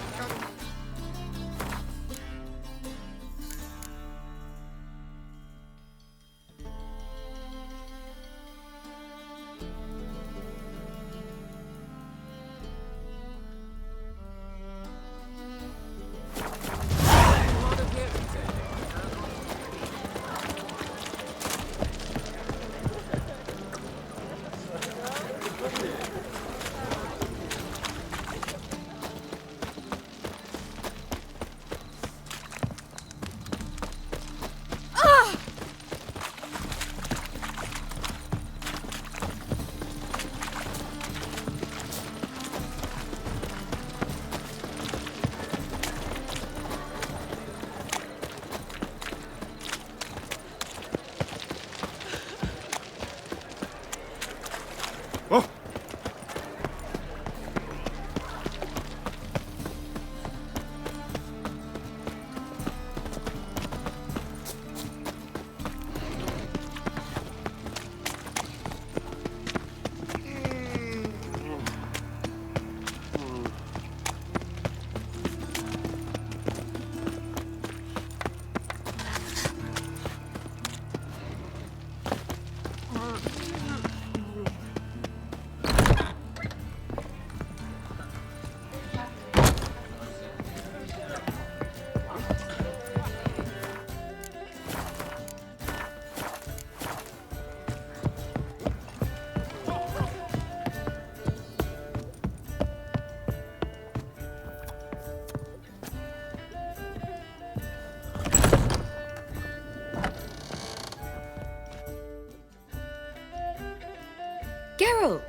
Geralt!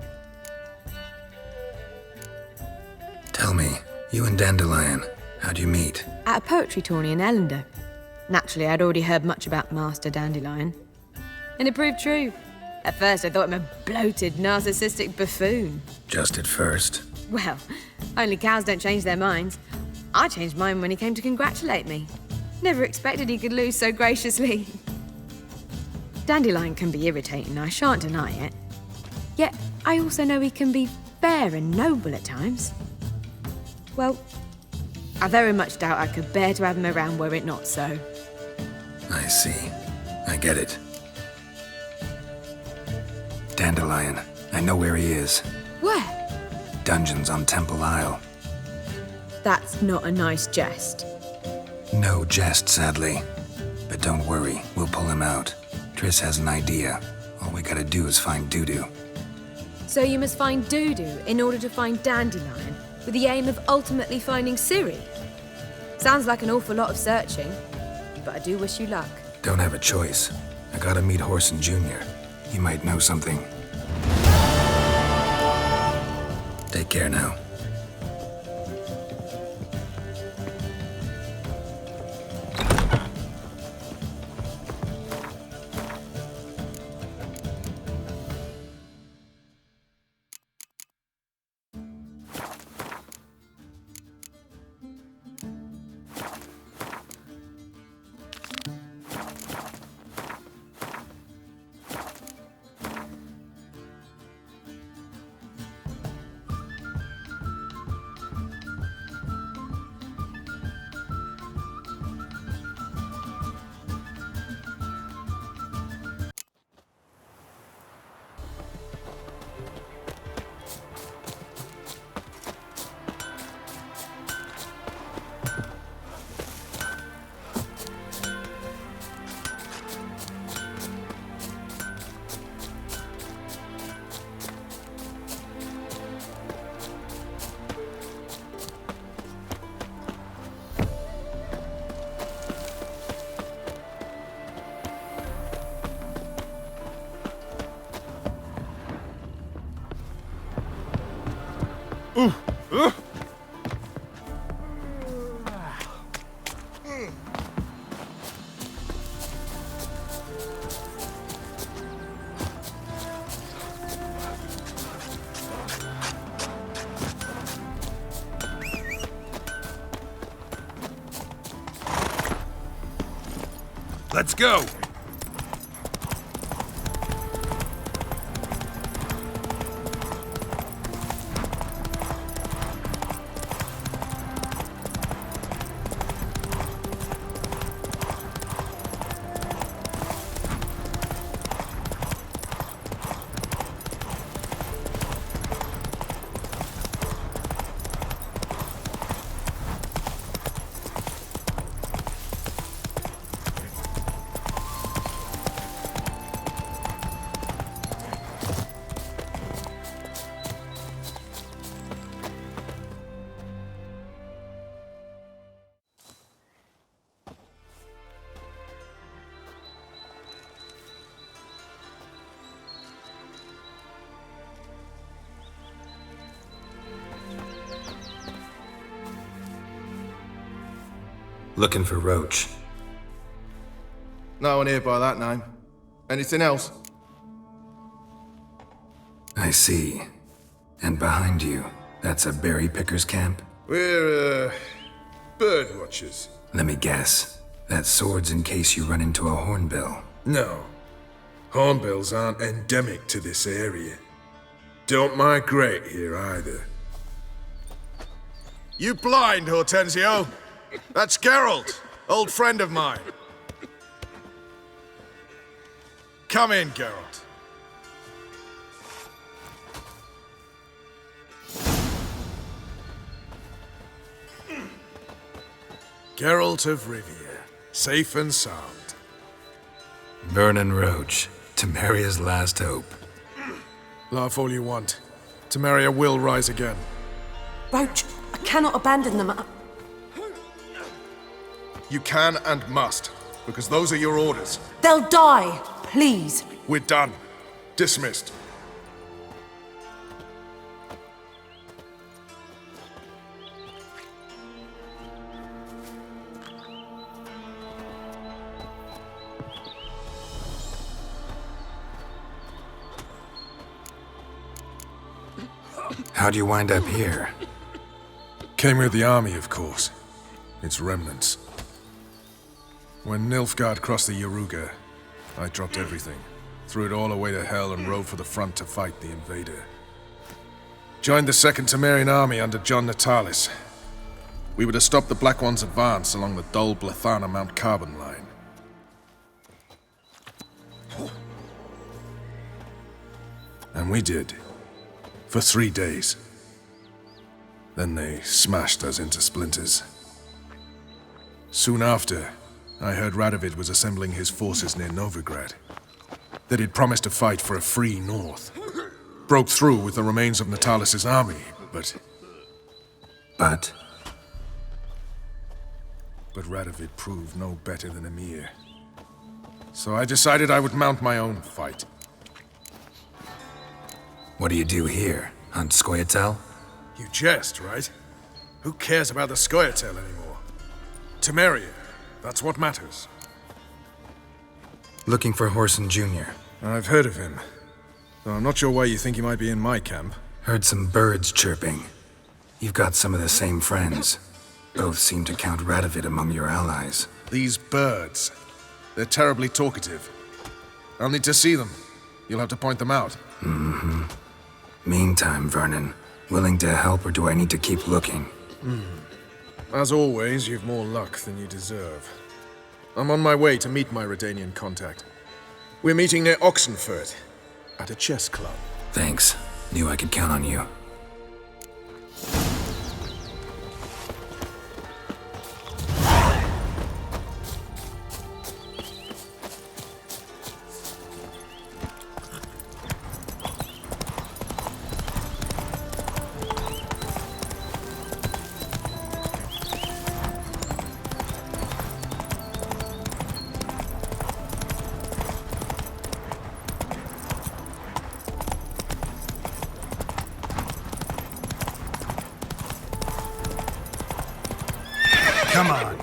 Tell me, you and Dandelion, how'd you meet? At a poetry tourney in Ellender. Naturally, I'd already heard much about Master Dandelion. And it proved true. At first, I thought him a bloated, narcissistic buffoon. Just at first. Well, only cows don't change their minds. I changed mine when he came to congratulate me. Never expected he could lose so graciously. Dandelion can be irritating, I shan't deny it. Yet, I also know he can be fair and noble at times. Well, I very much doubt I could bear to have him around were it not so. I see. I get it. Dandelion, I know where he is. Where? Dungeons on Temple Isle. That's not a nice jest. No jest, sadly. But don't worry, we'll pull him out. Triss has an idea. All we gotta do is find Dudu. So you must find Dudu in order to find Dandelion, with the aim of ultimately finding Ciri? Sounds like an awful lot of searching, but I do wish you luck. Don't have a choice. I gotta meet Horson Jr. He might know something. Take care now. Let's go! Looking for Roach. No one here by that name. Anything else? I see. And behind you, that's a berry picker's camp? We're, bird watchers. Let me guess. That sword's in case you run into a hornbill. No. Hornbills aren't endemic to this area. Don't migrate here either. You blind, Hortensio? That's Geralt, old friend of mine. Come in, Geralt. Geralt of Rivia, safe and sound. Vernon Roach, Temeria's last hope. Laugh all you want. Temeria will rise again. Roach, I cannot abandon them. You can and must, because those are your orders. They'll die, please. We're done. Dismissed. How'd you wind up here? Came with the army, of course. Its remnants. When Nilfgaard crossed the Yaruga, I dropped everything, threw it all away to hell and rode for the front to fight the invader. Joined the Second Temerian army under John Natalis. We were to stop the Black One's advance along the Dol Blathana Mount Carbon line. And we did. For 3 days. Then they smashed us into splinters. Soon after, I heard Radovid was assembling his forces near Novigrad. That he'd promised to fight for a free North. Broke through with the remains of Natalis' army, but... But Radovid proved no better than Emir. So I decided I would mount my own fight. what do you do here? Hunt Scoia'tael? You jest, right? Who cares about the Scoia'tael anymore? Temeria, that's what matters. Looking for Whoreson Jr. I've heard of him. Though I'm not sure why you think he might be in my camp. Heard some birds chirping. You've got some of the same friends. Both seem to count Radovid among your allies. These birds. They're terribly talkative. I'll need to see them. You'll have to point them out. Mm-hmm. Meantime, Vernon, willing to help or do I need to keep looking? As always, you've more luck than you deserve. I'm on my way to meet my Redanian contact. We're meeting near Oxenfurt, at a chess club. Thanks. Knew I could count on you. Come on.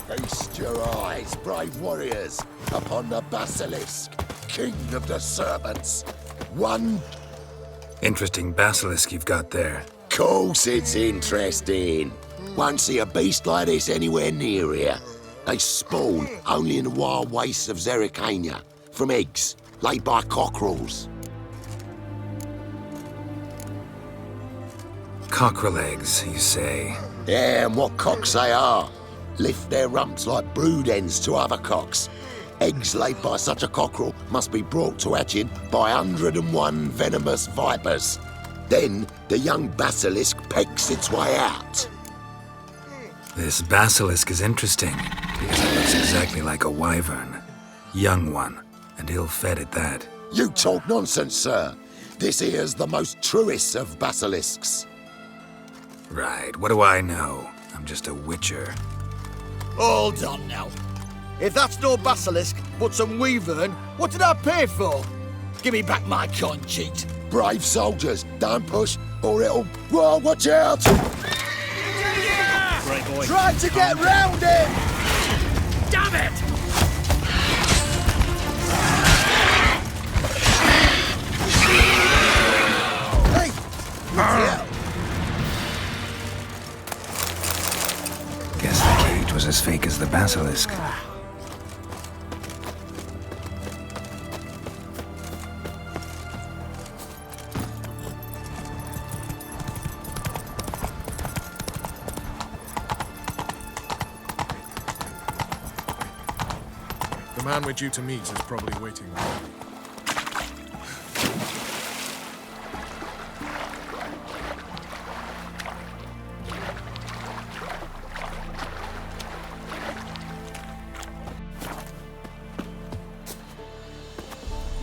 Feast your eyes, brave warriors, upon the Basilisk, king of the serpents. One Interesting basilisk you've got there. Course it's interesting. Won't see a beast like this anywhere near here. They spawn only in the wild wastes of Zerrikania, from eggs laid by cockerels. Cockerel eggs, you say? Yeah, and what cocks they are. Lift their rumps like brood hens to other cocks. Eggs laid by such a cockerel must be brought to hatching by 101 venomous vipers. Then the young basilisk pecks its way out. This basilisk is interesting, because it looks exactly like a wyvern. Young one, and ill-fed at that. You talk nonsense, sir. This here's the most truest of basilisks. Right, what do I know? I'm just a witcher. Hold on now. If that's no basilisk, but some wyvern, what did I pay for? Give me back my coin, cheat. Brave soldiers, don't push, or it'll... Whoa, watch out! Great boy. Try to get round him! Damn it! Hey! What's Guess the cage was as fake as the basilisk. The man we're due to meet is probably waiting.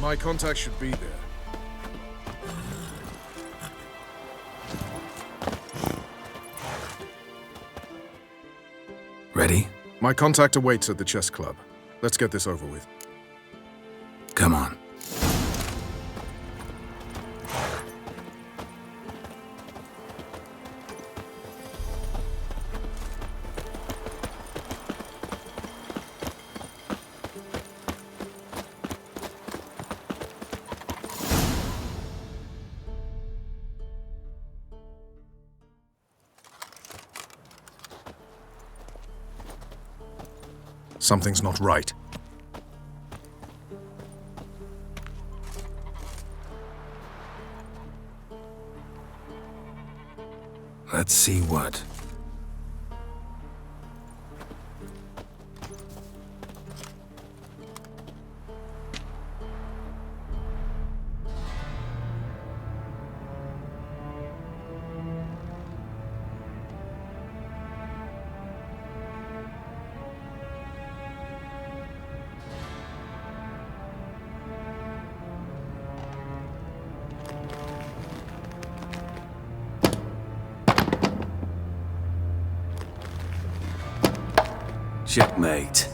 My contact should be there. Ready? My contact awaits at the chess club. Let's get this over with. Come on. Something's not right. Let's see what. Checkmate.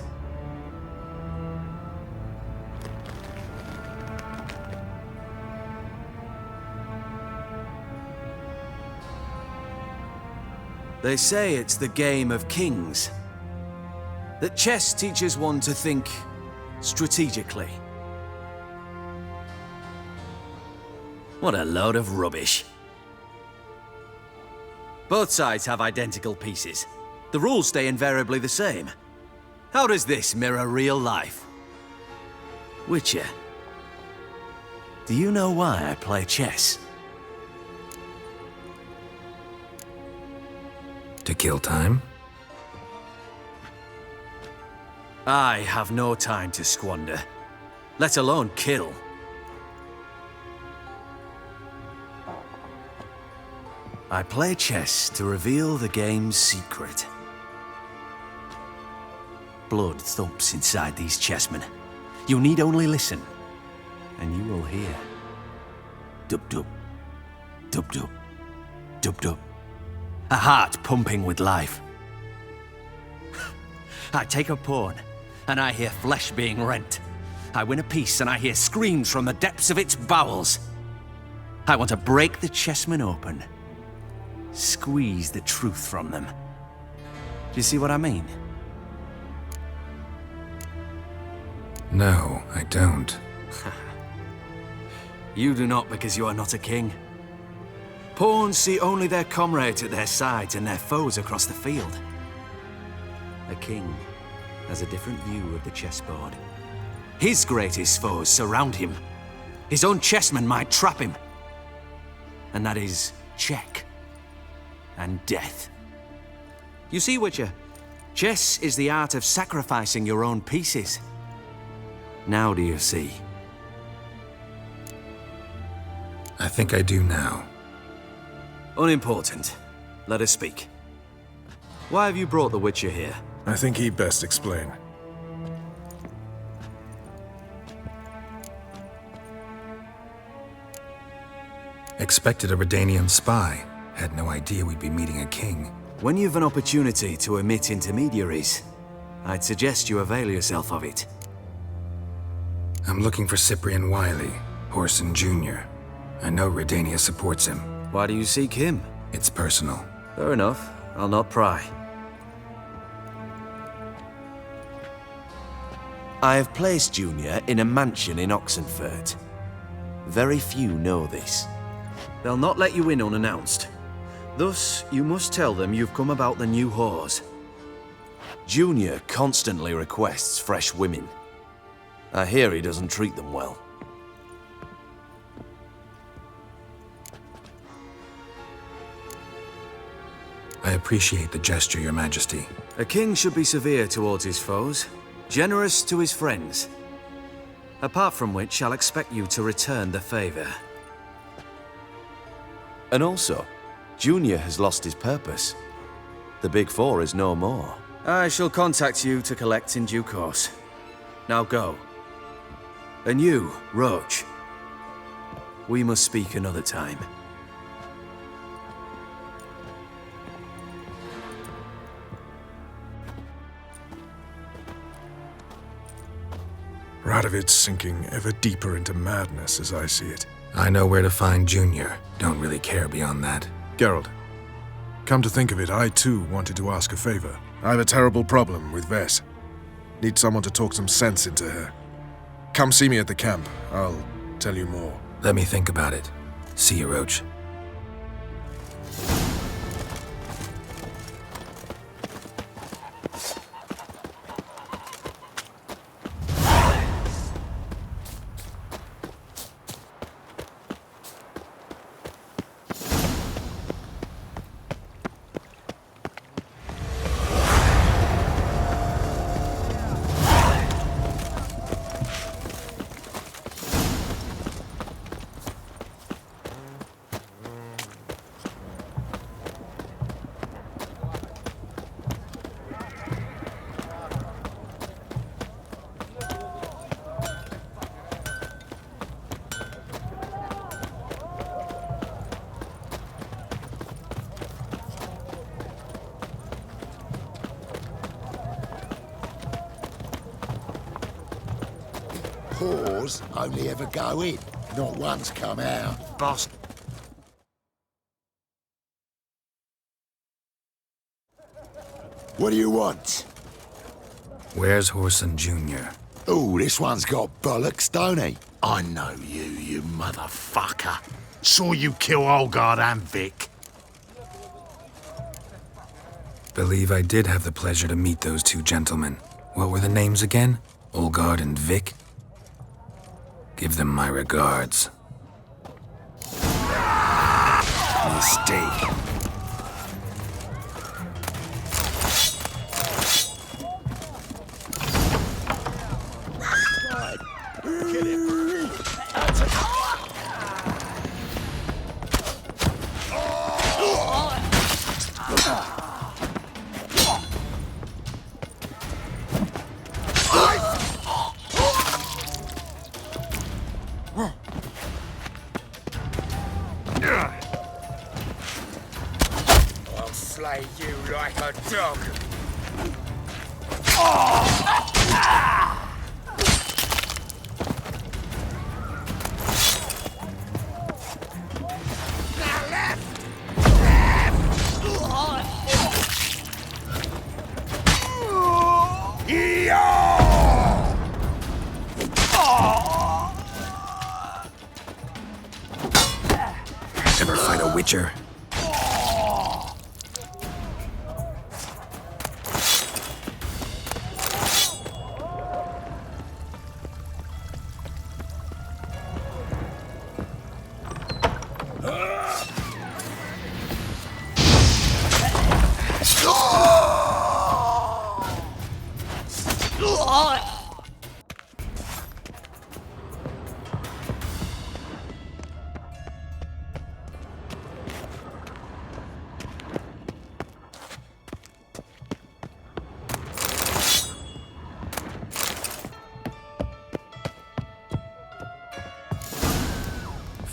They say it's the game of kings. That chess teaches one to think strategically. What a load of rubbish. Both sides have identical pieces. The rules stay invariably the same. How does this mirror real life? Witcher, do you know why I play chess? To kill time? I have no time to squander, let alone kill. I play chess to reveal the game's secret. Blood thumps inside these chessmen. You need only listen, and you will hear. Dub-dub, dub-dub, dub-dub. A heart pumping with life. I take a pawn, and I hear flesh being rent. I win a piece, and I hear screams from the depths of its bowels. I want to break the chessmen open. Squeeze the truth from them. Do you see what I mean? No, I don't. You do not because you are not a king. Pawns see only their comrades at their sides and their foes across the field. A king has a different view of the chessboard. His greatest foes surround him. His own chessmen might trap him. And that is check and death. You see, Witcher, chess is the art of sacrificing your own pieces. Now do you see? I think I do now. Unimportant. Let us speak. Why have you brought the Witcher here? I think he'd best explain. Expected a Redanian spy. Had no idea we'd be meeting a king. When you've an opportunity to omit intermediaries, I'd suggest you avail yourself of it. I'm looking for Cyprian Wiley, Horson Jr. I know Redania supports him. Why do you seek him? It's personal. Fair enough. I'll not pry. I have placed Junior in a mansion in Oxenfurt. Very few know this. They'll not let you in unannounced. Thus, you must tell them you've come about the new whores. Junior constantly requests fresh women. I hear he doesn't treat them well. I appreciate the gesture, Your Majesty. A king should be severe towards his foes, generous to his friends. Apart from which, I'll expect you to return the favor. And also, Junior has lost his purpose. The Big Four is no more. I shall contact you to collect in due course. Now go. And you, Roach. We must speak another time. Radovid's sinking ever deeper into madness as I see it. I know where to find Junior. Don't really care beyond that. Geralt, come to think of it, I too wanted to ask a favor. I have a terrible problem with Vess. Need someone to talk some sense into her. Come see me at the camp. I'll tell you more. Let me think about it. See you, Roach. Whores only ever go in, not once come out. Boss. What do you want? Where's Horson Jr.? Oh, this one's got bollocks, don't he? I know you, you motherfucker. Saw you kill Olgard and Vic. Believe I did have the pleasure to meet those two gentlemen. What were the names again? Olgard and Vic? Give them my regards. Mistake. I'll slay you like a dog. Witcher.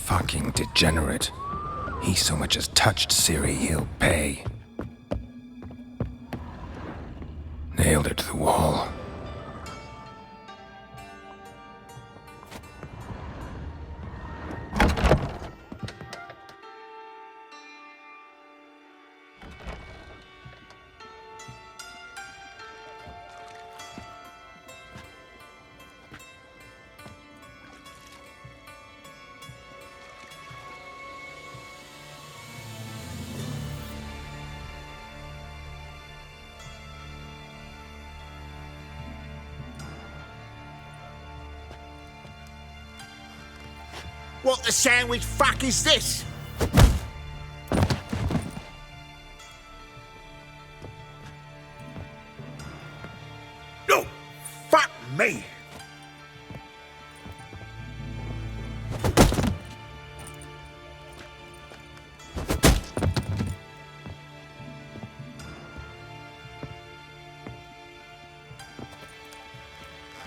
Fucking degenerate. He so much as touched Ciri, he'll pay. Nailed her to the wall. What the sandwich fuck is this? No! Fuck me!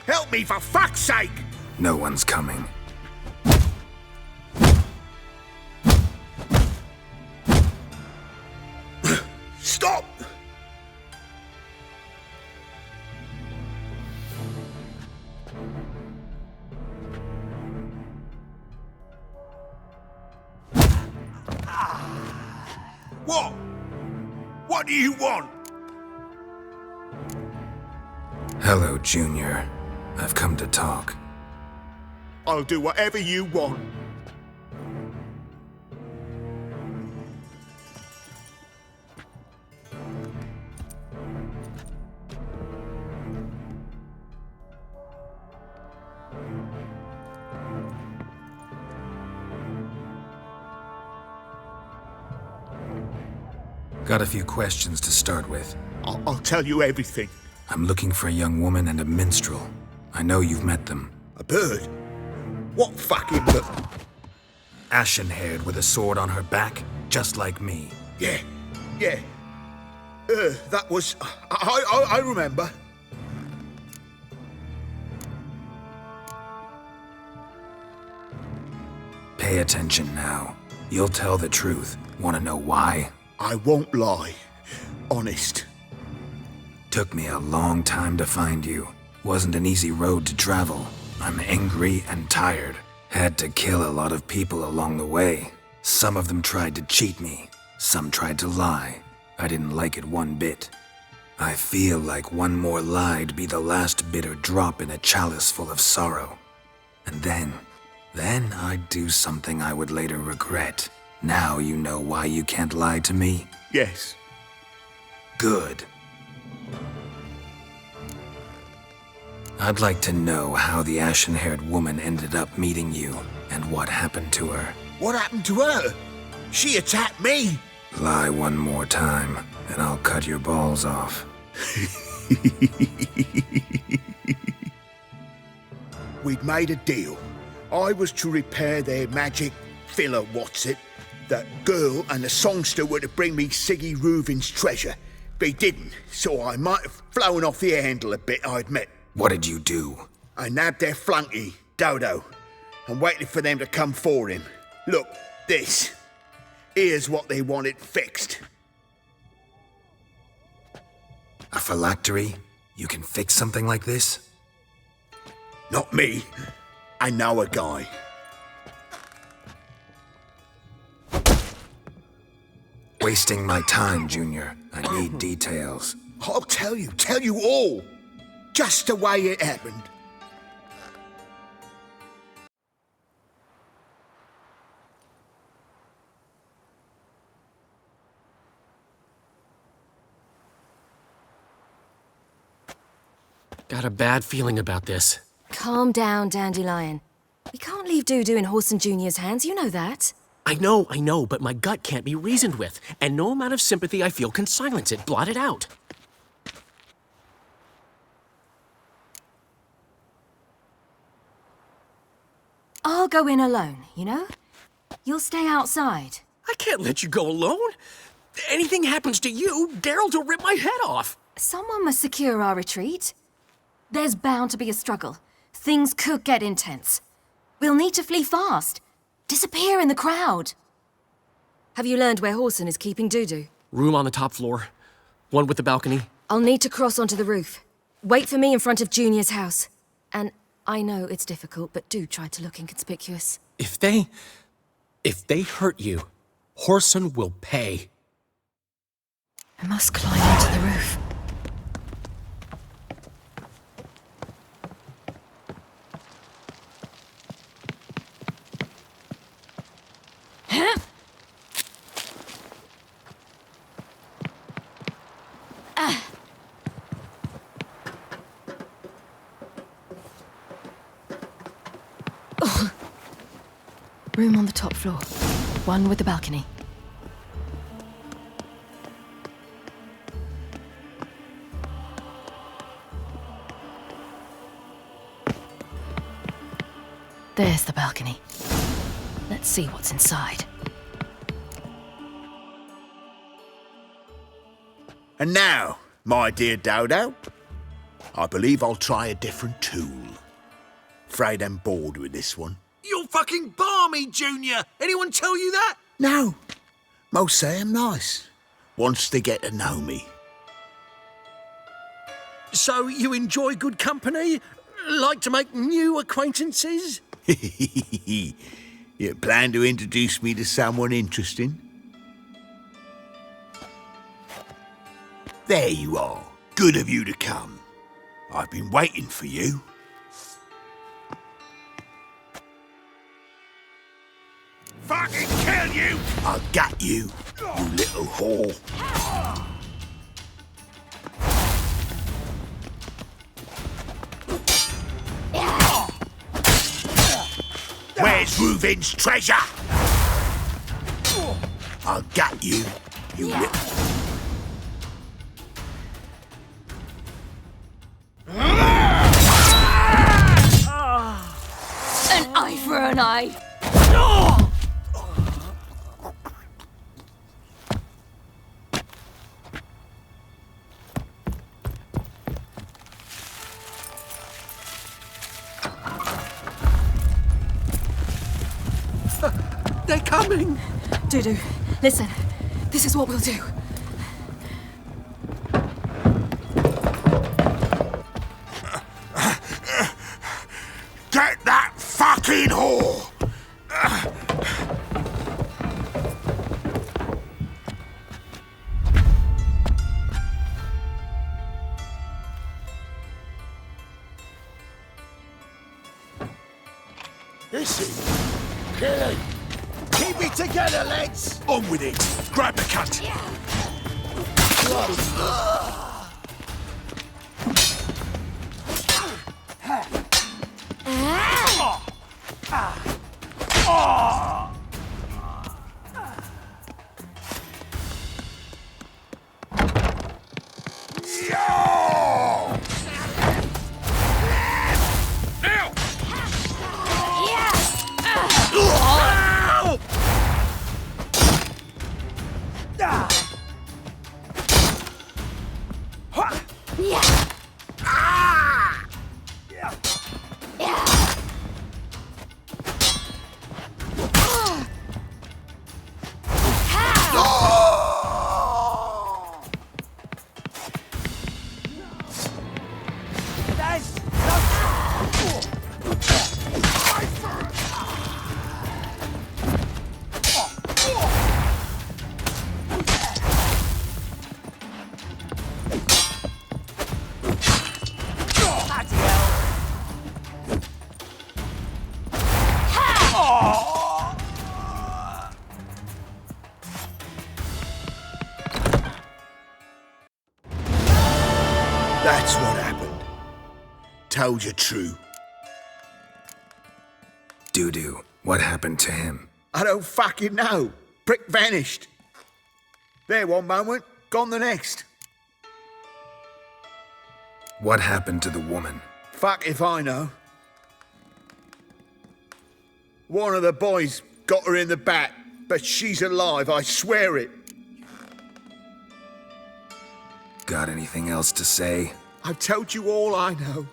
Help me for fuck's sake! No one's coming. Stop! What? What do you want? Hello, Junior. I've come to talk. I'll do whatever you want. Got a few questions to start with. I'll tell you everything. I'm looking for a young woman and a minstrel. I know you've met them. A bird? What fucking bird? Ashen-haired with a sword on her back, just like me. Yeah. That was... I remember. Pay attention now. You'll tell the truth. Want to know why? I won't lie. Honest. Took me a long time to find you. Wasn't an easy road to travel. I'm angry and tired. Had to kill a lot of people along the way. Some of them tried to cheat me. Some tried to lie. I didn't like it one bit. I feel like one more lie'd be the last bitter drop in a chalice full of sorrow. And then I'd do something I would later regret. Now you know why you can't lie to me? Yes. Good. I'd like to know how the ashen-haired woman ended up meeting you, and what happened to her. What happened to her? She attacked me! Lie one more time, and I'll cut your balls off. We'd made a deal. I was to repair their magic filler, what's it? That girl and the songster were to bring me Siggy Reuven's treasure. They didn't, so I might have flown off the handle a bit, I admit. What did you do? I nabbed their flunky, Dodo, and waited for them to come for him. Look, this. Here's what they wanted fixed. A phylactery? You can fix something like this? Not me. I know a guy. Wasting my time, Junior. I need details. I'll tell you all. Just the way it happened. Got a bad feeling about this. Calm down, Dandelion. We can't leave Dudu in Horson Jr.'s hands, you know that. I know, but my gut can't be reasoned with, and no amount of sympathy I feel can silence it, blot it out. I'll go in alone, you know? You'll stay outside. I can't let you go alone. Anything happens to you, Geralt will rip my head off. Someone must secure our retreat. There's bound to be a struggle. Things could get intense. We'll need to flee fast. Disappear in the crowd. Have you learned where Horson is keeping Dudu? Room on the top floor. One with the balcony. I'll need to cross onto the roof. Wait for me in front of Junior's house. And I know it's difficult, but do try to look inconspicuous. If they hurt you, Horson will pay. I must climb onto the roof. Room on the top floor. One with the balcony. There's the balcony. Let's see what's inside. And now, my dear Dodo, I believe I'll try a different tool. Afraid I'm bored with this one. You're fucking balmy, Junior! Anyone tell you that? No. Most say I'm nice. Wants to get to know me. So you enjoy good company? Like to make new acquaintances? You plan to introduce me to someone interesting? There you are. Good of you to come. I've been waiting for you. Fucking kill you! I'll get you, you little whore. Where's Reuven's treasure? I'll get you, you little... An eye for an eye. They're coming! Dudu, listen. This is what we'll do. Get that fucking whore! This is killing. Keep it together, lads! On with it! Grab the cunt! That's what happened. told you true. Doo-doo, what happened to him? I don't fucking know. Prick vanished. There one moment, gone the next. What happened to the woman? Fuck if I know. One of the boys got her in the back, but she's alive, I swear it. Got anything else to say? I've told you all I know.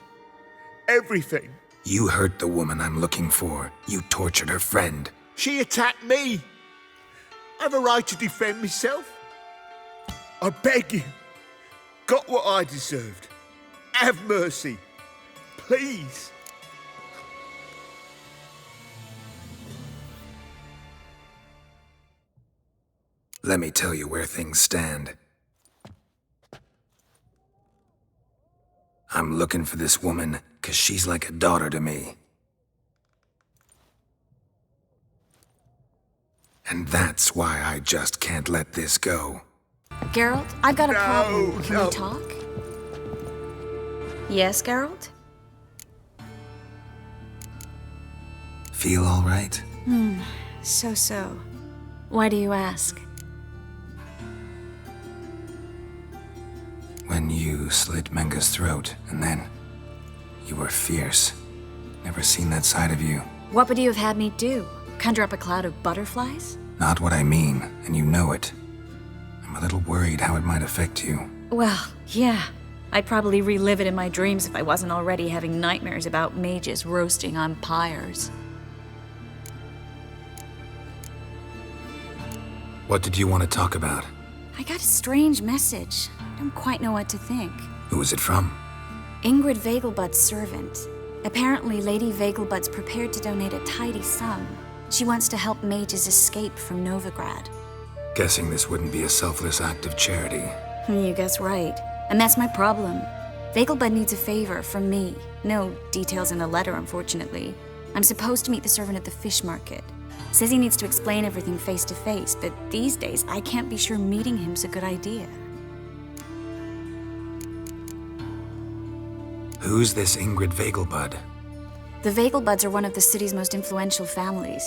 Everything. You hurt the woman I'm looking for. You tortured her friend. She attacked me. I have a right to defend myself. I beg you. Got what I deserved. Have mercy. Please. Let me tell you where things stand. I'm looking for this woman, 'cause she's like a daughter to me. And that's why I just can't let this go. Geralt, I've got a problem. Can we talk? Yes, Geralt? Feel all right? So. Why do you ask? When you slit Menga's throat, and then you were fierce. Never seen that side of you. What would you have had me do? Conjure up a cloud of butterflies? Not what I mean, and you know it. I'm a little worried how it might affect you. Well, yeah. I'd probably relive it in my dreams if I wasn't already having nightmares about mages roasting on pyres. What did you want to talk about? I got a strange message. I don't quite know what to think. Who was it from? Ingrid Vegelbud's servant. Apparently, Lady Vegelbud's prepared to donate a tidy sum. She wants to help mages escape from Novigrad. Guessing this wouldn't be a selfless act of charity. You guess right. And that's my problem. Vegelbud needs a favor from me. No details in the letter, unfortunately. I'm supposed to meet the servant at the fish market. Says he needs to explain everything face to face, but these days I can't be sure meeting him's a good idea. Who's this Ingrid Vegelbud? The Vegelbuds are one of the city's most influential families.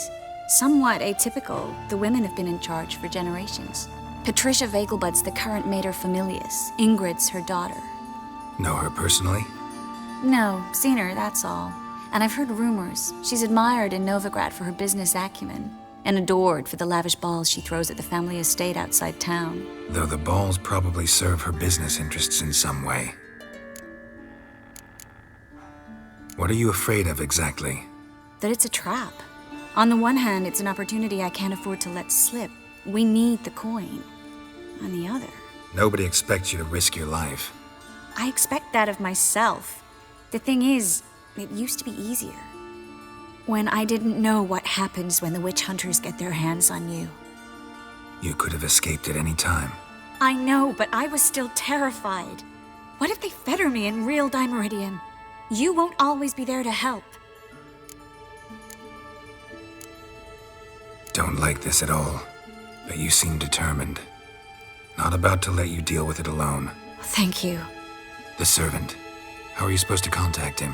Somewhat atypical, the women have been in charge for generations. Patricia Vegelbud's the current mater familias. Ingrid's her daughter. Know her personally? No, seen her, that's all. And I've heard rumors. She's admired in Novigrad for her business acumen, and adored for the lavish balls she throws at the family estate outside town. Though the balls probably serve her business interests in some way. What are you afraid of exactly? That it's a trap. On the one hand, it's an opportunity I can't afford to let slip. We need the coin. On the other... Nobody expects you to risk your life. I expect that of myself. The thing is, it used to be easier. When I didn't know what happens when the witch hunters get their hands on you. You could have escaped at any time. I know, but I was still terrified. What if they fetter me in real Dimeridian? You won't always be there to help. Don't like this at all, but you seem determined. Not about to let you deal with it alone. Thank you. The servant. How are you supposed to contact him?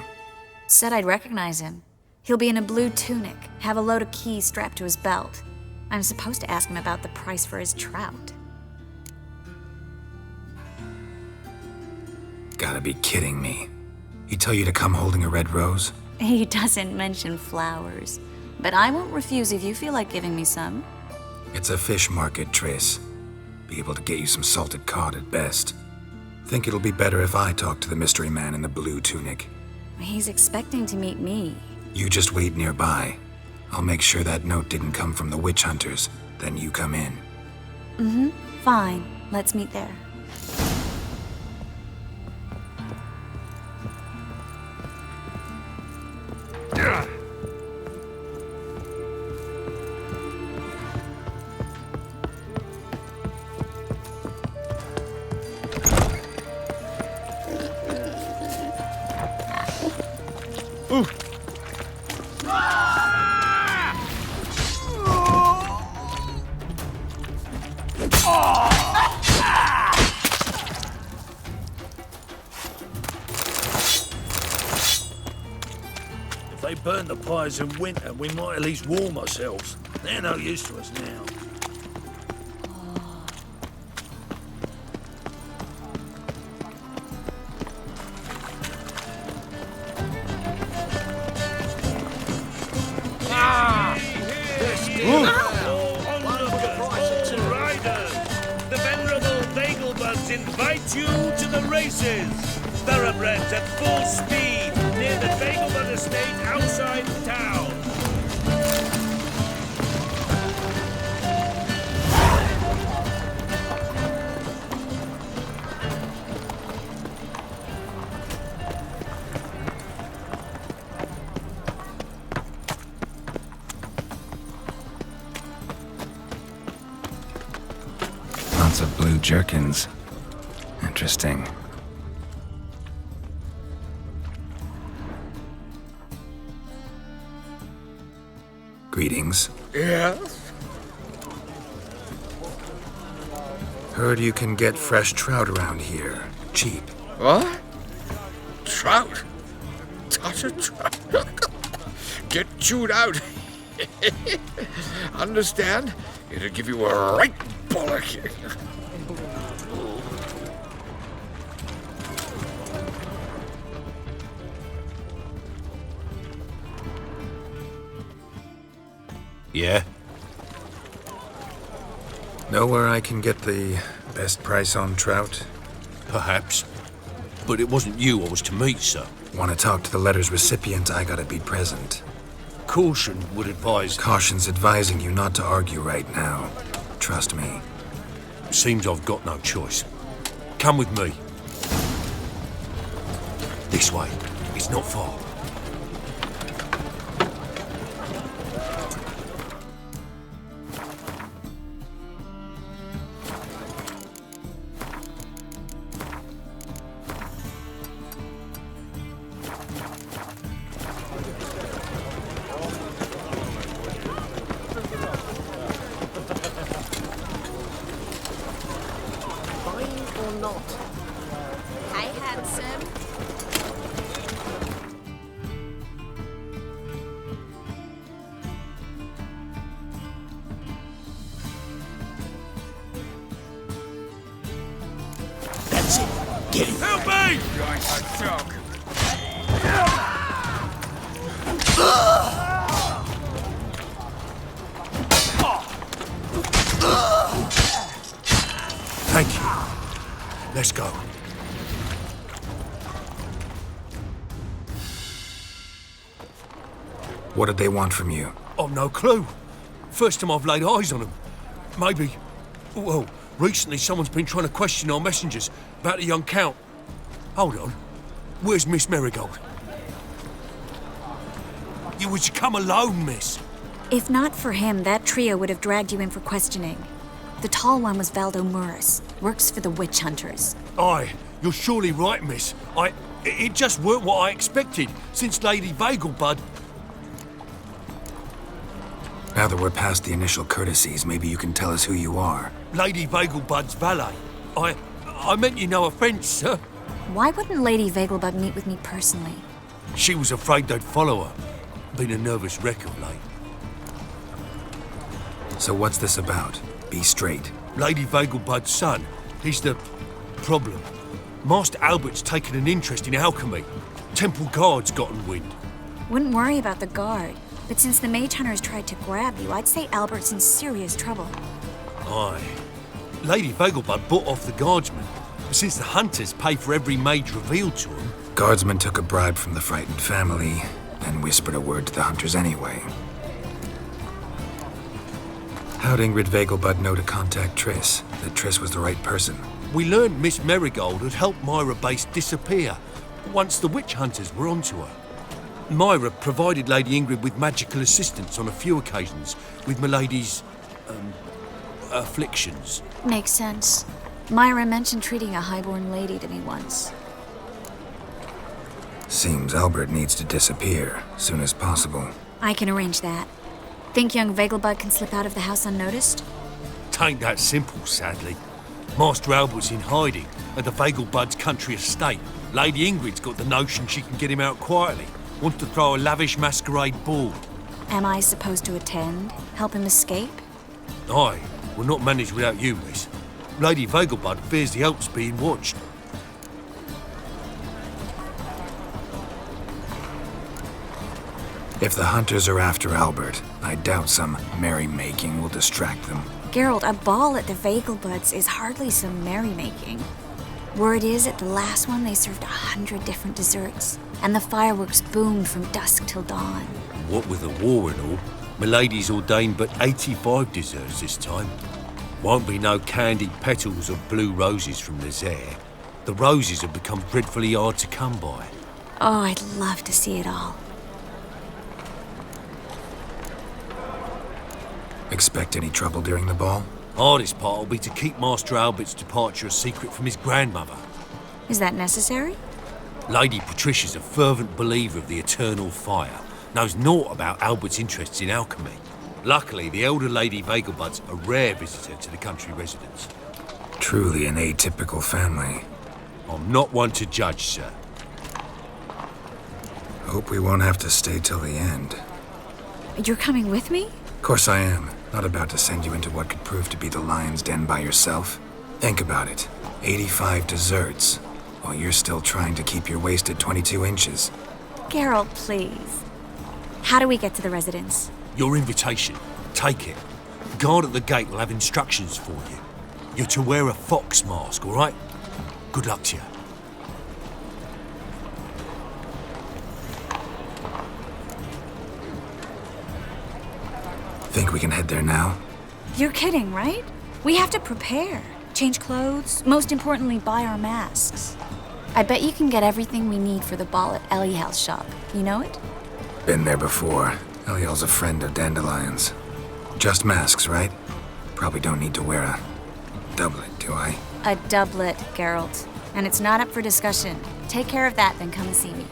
Said I'd recognize him. He'll be in a blue tunic, have a load of keys strapped to his belt. I'm supposed to ask him about the price for his trout. Gotta be kidding me. He tell you to come holding a red rose? He doesn't mention flowers, but I won't refuse if you feel like giving me some. It's a fish market, Triss. Be able to get you some salted cod at best. Think it'll be better if I talk to the mystery man in the blue tunic. He's expecting to meet me. You just wait nearby. I'll make sure that note didn't come from the witch hunters. Then you come in. Fine. Let's meet there. If they burn the pyres in winter, we might at least warm ourselves. They're no use to us now. The venerable Vegelbuds invite you to the races. Thoroughbreds at full speed near the Vegelbud estate outside town. Lots of blue jerkins. Interesting. Greetings. Yes? Heard you can get fresh trout around here. Cheap. What? Trout? Touch a trout? Get chewed out. Understand? It'll give you a right bollock. Yeah? Know where I can get the best price on trout? Perhaps. But it wasn't you I was to meet, sir. Want to talk to the letter's recipient, I gotta be present. Caution would advise... Caution's advising you not to argue right now. Trust me. Seems I've got no choice. Come with me. This way. It's not far. Hi, handsome. That's it. Get him. Help me! Thank you. Let's go. What did they want from you? I've no clue. First time I've laid eyes on them. Maybe... Well, recently someone's been trying to question our messengers about the young Count. Hold on. Where's Miss Merigold? You was to come alone, miss. If not for him, that trio would have dragged you in for questioning. The tall one was Valdo Murris, works for the witch hunters. Aye, you're surely right, miss. It just weren't what I expected, since Lady Vegelbud... Now that we're past the initial courtesies, maybe you can tell us who you are. Lady Vegelbud's valet. I meant you no offence, sir. Why wouldn't Lady Vegelbud meet with me personally? She was afraid they'd follow her. Been a nervous wreck of late. So what's this about? Be straight. Lady Vegelbud's son. He's the problem. Master Albert's taken an interest in alchemy. Temple Guard's gotten wind. Wouldn't worry about the guard. But since the mage hunters tried to grab you, I'd say Albert's in serious trouble. Aye. Lady Vegelbud bought off the guardsmen. But since the hunters pay for every mage revealed to them... Guardsmen took a bribe from the frightened family and whispered a word to the hunters anyway. How'd Ingrid Vegelbud know to contact Triss? That Triss was the right person? We learned Miss Merigold had helped Myra Base disappear once the witch hunters were onto her. Myra provided Lady Ingrid with magical assistance on a few occasions with Milady's... afflictions. Makes sense. Myra mentioned treating a highborn lady to me once. Seems Albert needs to disappear soon as possible. I can arrange that. Think young Vegelbud can slip out of the house unnoticed? Tain't that simple, sadly. Master Albert's in hiding at the Vegelbud's country estate. Lady Ingrid's got the notion she can get him out quietly. wants to throw a lavish masquerade ball. Am I supposed to attend? Help him escape? Aye, we'll not manage without you, miss. Lady Vegelbud fears the Alps being watched. If the hunters are after Albert, I doubt some merrymaking will distract them. Geralt, a ball at the Vegelbuds is hardly some merrymaking. Word is, at the last one they served 100 different desserts, and the fireworks boomed from dusk till dawn. What with the war and all, Milady's ordained but 85 desserts this time. Won't be no candied petals of blue roses from the Zaire. The roses have become dreadfully hard to come by. Oh, I'd love to see it all. Expect any trouble during the ball? Hardest part will be to keep Master Albert's departure a secret from his grandmother. Is that necessary? Lady Patricia's a fervent believer of the eternal fire, knows naught about Albert's interests in alchemy. Luckily, the elder Lady Vegelbud's a rare visitor to the country residence. Truly an atypical family. I'm not one to judge, sir. Hope we won't have to stay till the end. You're coming with me? Of course I am. Not about to send you into what could prove to be the lion's den by yourself. Think about it. 85 desserts, while you're still trying to keep your waist at 22 inches. Geralt, please. How do we get to the residence? Your invitation. Take it. The guard at the gate will have instructions for you. You're to wear a fox mask, all right? Good luck to you. Think we can head there now? You're kidding, right? We have to prepare. Change clothes. Most importantly, buy our masks. I bet you can get everything we need for the ball at Eliel's shop. You know it? Been there before. Eliel's a friend of Dandelion's. Just masks, right? Probably don't need to wear a doublet, do I? A doublet, Geralt. And it's not up for discussion. Take care of that, then come and see me.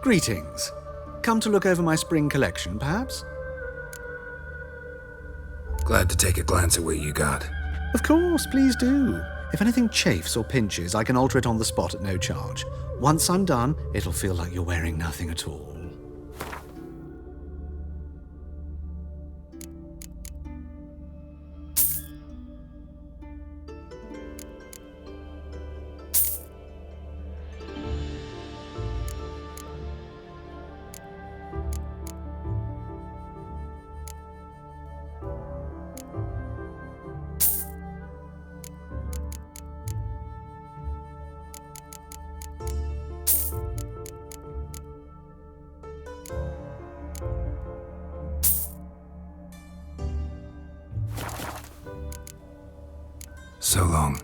Greetings. Come to look over my spring collection, perhaps? Glad to take a glance at what you got. Of course, please do. If anything chafes or pinches, I can alter it on the spot at no charge. Once I'm done, it'll feel like you're wearing nothing at all. So long.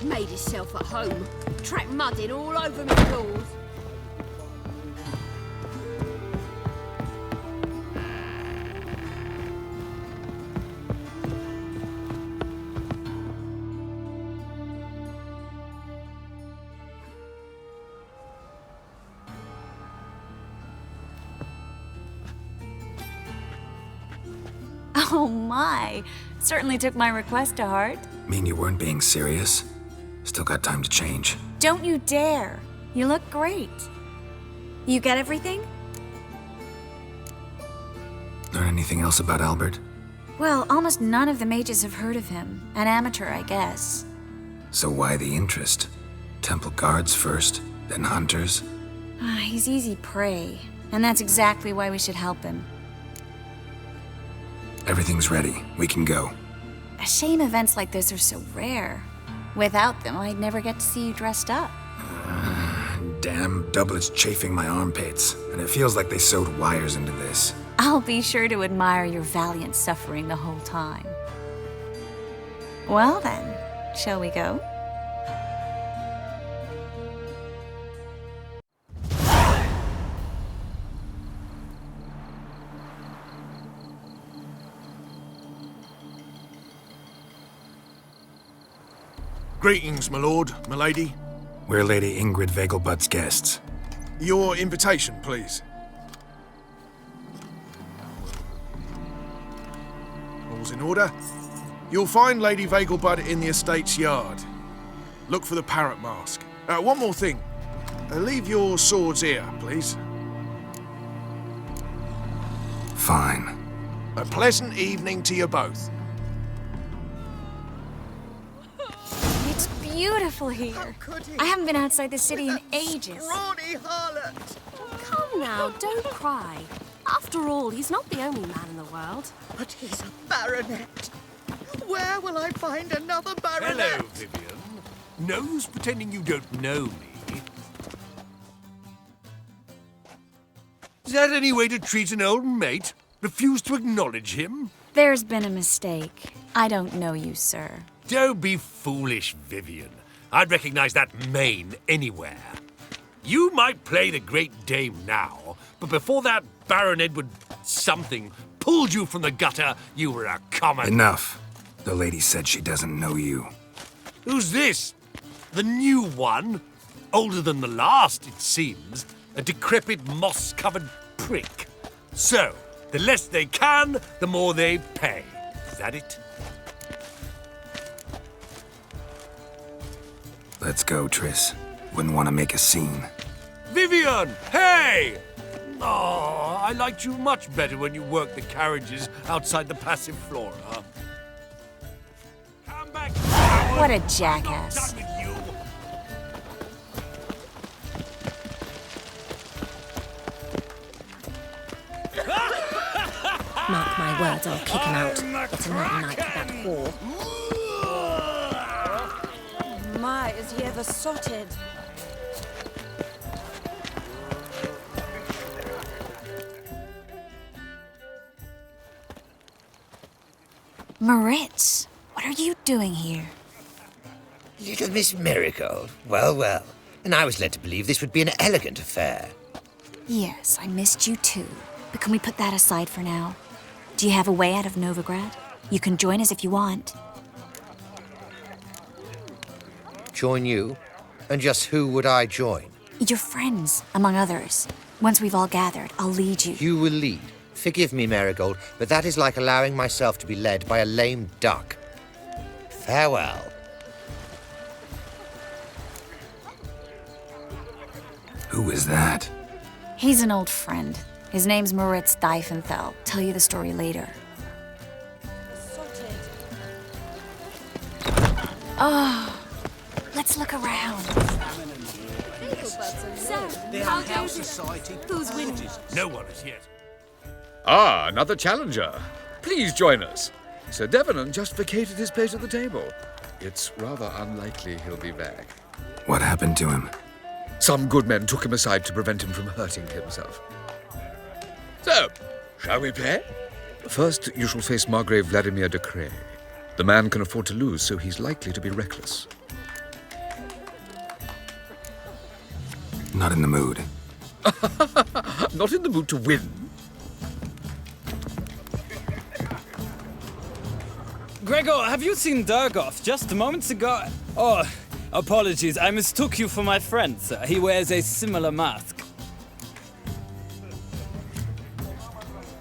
Made himself at home. Track mud in all over my floors. Oh my. Certainly took my request to heart. Mean you weren't being serious? Still got time to change. Don't you dare. You look great. You get everything? Learn anything else about Albert? Well, almost none of the mages have heard of him. An amateur, I guess. So why the interest? Temple guards first, then hunters? He's easy prey. And that's exactly why we should help him. Everything's ready. We can go. A shame events like this are so rare. Without them, I'd never get to see you dressed up. Damn doublets chafing my armpits, and it feels like they sewed wires into this. I'll be sure to admire your valiant suffering the whole time. Well then, shall we go? Greetings, my lord, my lady. We're Lady Ingrid Vegelbud's guests. Your invitation, please. All's in order. You'll find Lady Vegelbud in the estate's yard. Look for the parrot mask. One more thing. Leave your swords here, please. Fine. A pleasant evening to you both. It's beautiful here. I haven't been outside the city in ages. Scrawny harlot! Come now, don't cry. After all, he's not the only man in the world. But he's a baronet. Where will I find another baronet? Hello, Vivian. No use pretending you don't know me. Is that any way to treat an old mate? Refuse to acknowledge him? There's been a mistake. I don't know you, sir. Don't be foolish, Vivian. I'd recognize that mane anywhere. You might play the great dame now, but before that Baron Edward something pulled you from the gutter, you were a common... Enough. The lady said she doesn't know you. Who's this? The new one? Older than the last, it seems. A decrepit, moss-covered prick. So, the less they can, the more they pay. Is that it? Let's go, Triss. Wouldn't want to make a scene. Vivian! Hey! Oh, I liked you much better when you worked the carriages outside the passive flora. Come back, coward. What a jackass. I'm not done with you. Mark my words, I'll kick him out. It's a night night for that whore. My, is he ever sotted? Moritz, what are you doing here? Little Miss Merigold. Well, well. And I was led to believe this would be an elegant affair. Yes, I missed you too. But can we put that aside for now? Do you have a way out of Novigrad? You can join us if you want. Join you? And just who would I join? Your friends, among others. Once we've all gathered, I'll lead you. You will lead. Forgive me, Merigold, but that is like allowing myself to be led by a lame duck. Farewell. Who is that? He's an old friend. His name's Moritz Diefenthal. Tell you the story later. Oh, let's look around. So, how goes it? Who's winning? No one as yet. Ah, another challenger. Please join us. Sir Devenant just vacated his place at the table. It's rather unlikely he'll be back. What happened to him? Some good men took him aside to prevent him from hurting himself. So, shall we play? First, you shall face Margrave Vladimir de Cray. The man can afford to lose, so he's likely to be reckless. Not in the mood. Not in the mood to win. Gregor, have you seen Durgoff just moments ago? Oh, apologies. I mistook you for my friend, sir. He wears a similar mask.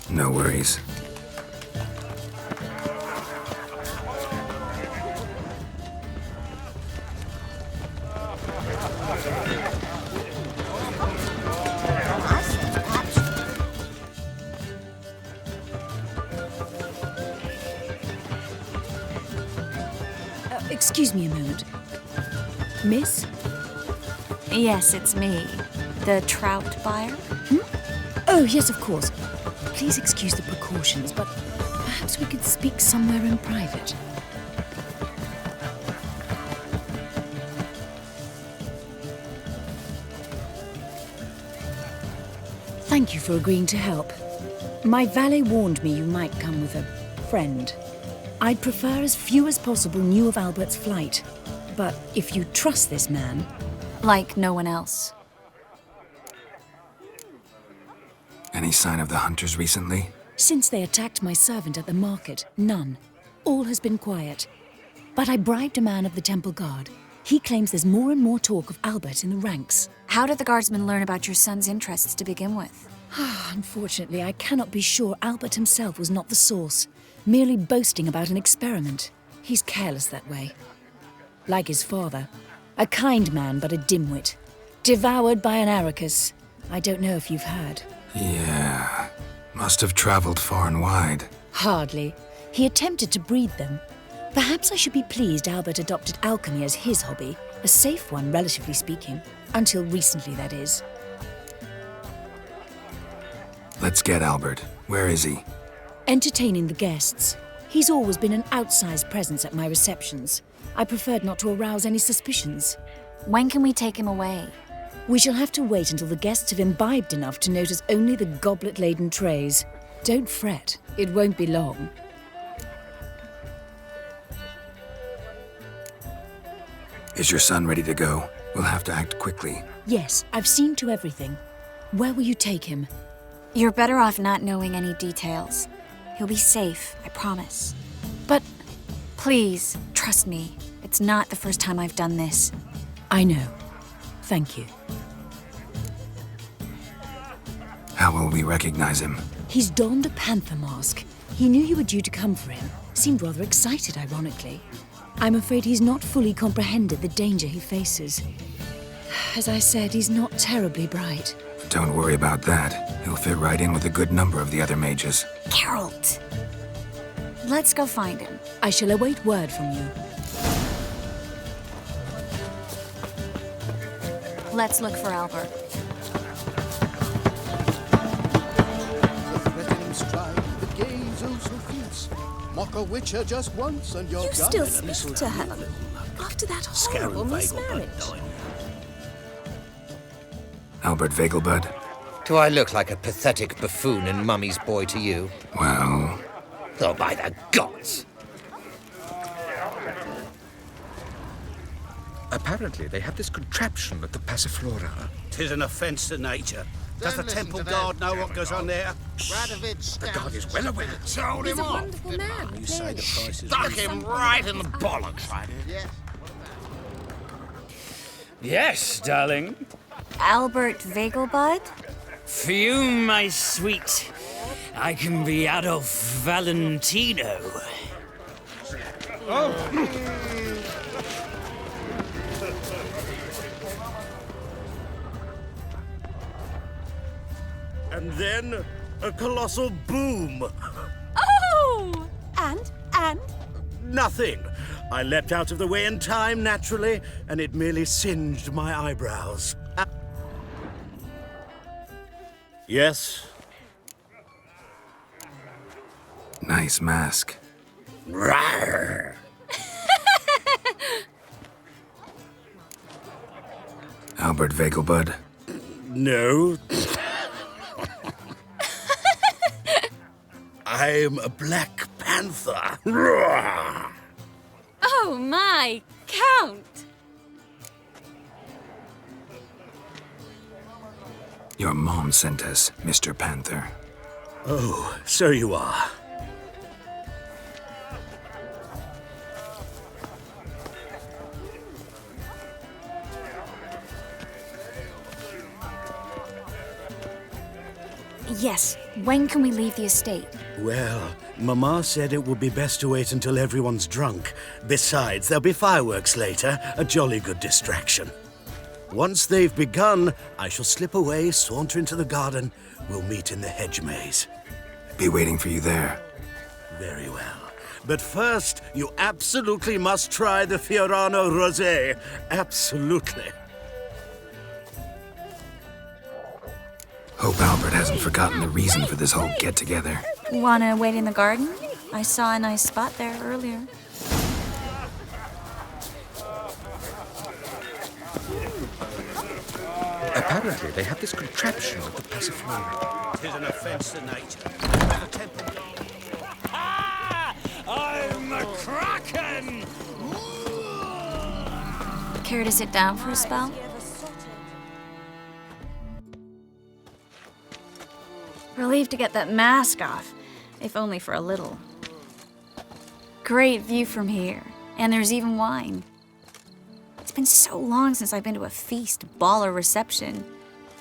No worries. Excuse me a moment. Miss? Yes, it's me. The trout buyer? Oh, yes, of course. Please excuse the precautions, but perhaps we could speak somewhere in private. Thank you for agreeing to help. My valet warned me you might come with a friend. I'd prefer as few as possible knew of Albert's flight. But if you trust this man... Like no one else. Any sign of the hunters recently? Since they attacked my servant at the market, none. All has been quiet. But I bribed a man of the Temple Guard. He claims there's more and more talk of Albert in the ranks. How did the guardsmen learn about your son's interests to begin with? Unfortunately, I cannot be sure Albert himself was not the source, merely boasting about an experiment. He's careless that way. Like his father. A kind man, but a dimwit. Devoured by an Arachus. I don't know if you've heard. Yeah. Must have traveled far and wide. Hardly. He attempted to breed them. Perhaps I should be pleased Albert adopted alchemy as his hobby. A safe one, relatively speaking. Until recently, that is. Let's get Albert. Where is he? Entertaining the guests. He's always been an outsized presence at my receptions. I preferred not to arouse any suspicions. When can we take him away? We shall have to wait until the guests have imbibed enough to notice only the goblet-laden trays. Don't fret. It won't be long. Is your son ready to go? We'll have to act quickly. Yes, I've seen to everything. Where will you take him? You're better off not knowing any details. He'll be safe, I promise. But... Please, trust me. It's not the first time I've done this. I know. Thank you. How will we recognize him? He's donned a panther mask. He knew you were due to come for him. Seemed rather excited, ironically. I'm afraid he's not fully comprehended the danger he faces. As I said, he's not terribly bright. Don't worry about that. He'll fit right in with a good number of the other mages. Geralt! Let's go find him. I shall await word from you. Let's look for Albert. Mock a witcher just once and you're You done. still speak to her after that horrible mismarriage. Albert Vegelbud? Do I look like a pathetic buffoon and Mummy's boy to you? Well... Oh, by the gods! Apparently, they have this contraption at the Passiflora. 'Tis an offence to nature. Does the Temple Guard know what goes on there? The guard is well aware. Sold He's him a off. wonderful man. You say the price is... Stuck him right in the bollocks. Yes, darling. Albert Vegelbud? Fume, my sweet. I can be Adolf Valentino. And then a colossal boom. Oh! And? Nothing. I leapt out of the way in time, naturally, and it merely singed my eyebrows. Yes? Nice mask. Rawr. Albert Vegelbud? No. I'm a Black Panther. Rawr. Oh my, Count! Your mom sent us, Mr. Panther. Oh, so you are. Yes, when can we leave the estate? Well, Mama said it would be best to wait until everyone's drunk. Besides, there'll be fireworks later, a jolly good distraction. Once they've begun, I shall slip away, saunter into the garden. We'll meet in the hedge maze. Be waiting for you there. Very well. But first, you absolutely must try the Fiorano Rosé. Absolutely. Hope Albert hasn't forgotten the reason for this whole get-together. Wanna wait in the garden? I saw a nice spot there earlier. Apparently, they have this contraption at the Passiflora. 'Tis an offence to nature. I'm a kraken! Care to sit down for a spell? Relieved to get that mask off, if only for a little. Great view from here, and there's even wine. It's been so long since I've been to a feast, ball, or reception.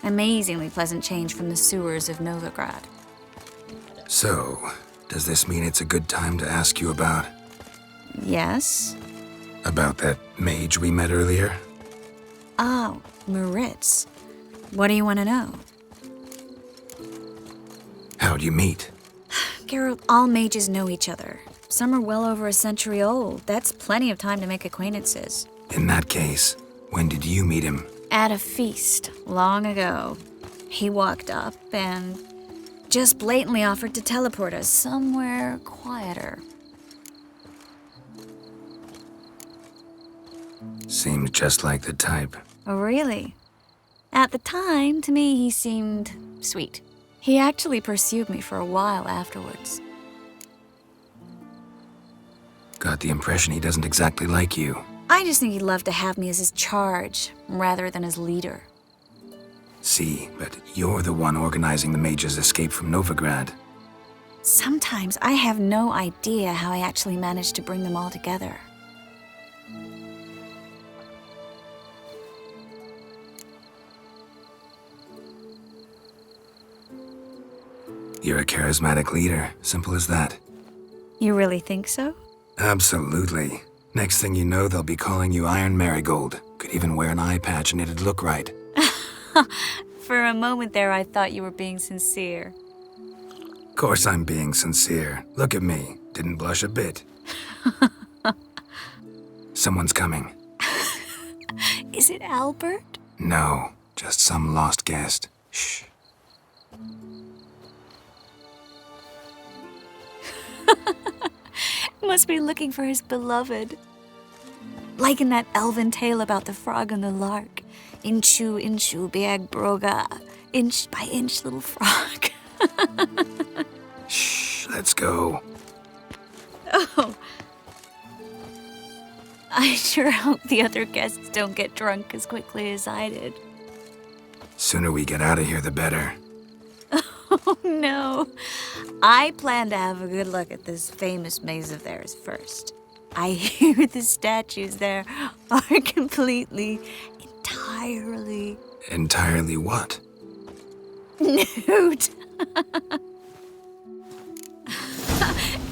Amazingly pleasant change from the sewers of Novigrad. So, does this mean it's a good time to ask you about... Yes? About that mage we met earlier? Oh, Maritz. What do you want to know? How'd you meet? Geralt, all mages know each other. Some are well over a century old. That's plenty of time to make acquaintances. In that case, when did you meet him? At a feast, long ago. He walked up and just blatantly offered to teleport us somewhere quieter. Seems just like the type. Oh, really? At the time, to me, he seemed sweet. He actually pursued me for a while afterwards. Got the impression he doesn't exactly like you. I just think he'd love to have me as his charge, rather than his leader. See, but you're the one organizing the mage's escape from Novigrad. Sometimes I have no idea how I actually managed to bring them all together. You're a charismatic leader, simple as that. You really think so? Absolutely. Next thing you know, they'll be calling you Iron Merigold. Could even wear an eye patch and it'd look right. For a moment there, I thought you were being sincere. Of course I'm being sincere. Look at me. Didn't blush a bit. Someone's coming. Is it Albert? No, just some lost guest. Shh. Must be looking for his beloved. Like in that elven tale about the frog and the lark. Inchu, inchu, biag broga. Inch by inch, little frog. Shh, let's go. Oh. I sure hope the other guests don't get drunk as quickly as I did. Sooner we get out of here, the better. Oh, no. I plan to have a good look at this famous maze of theirs first. I hear the statues there are completely, entirely... Entirely what? Nude.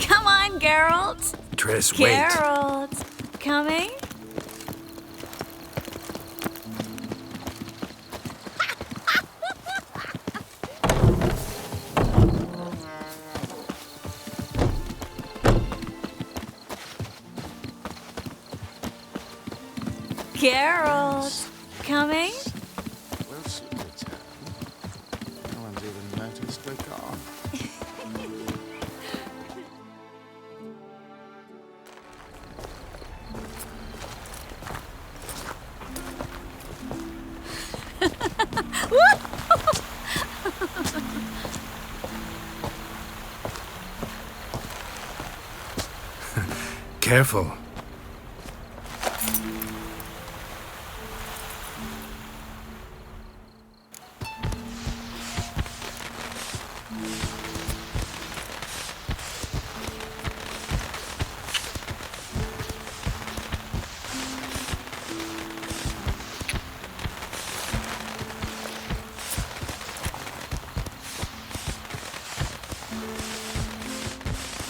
Come on, Geralt. Triss, wait. Geralt, coming? Geralt, coming? We'll soon return. No one's even noticed we're gone. Careful.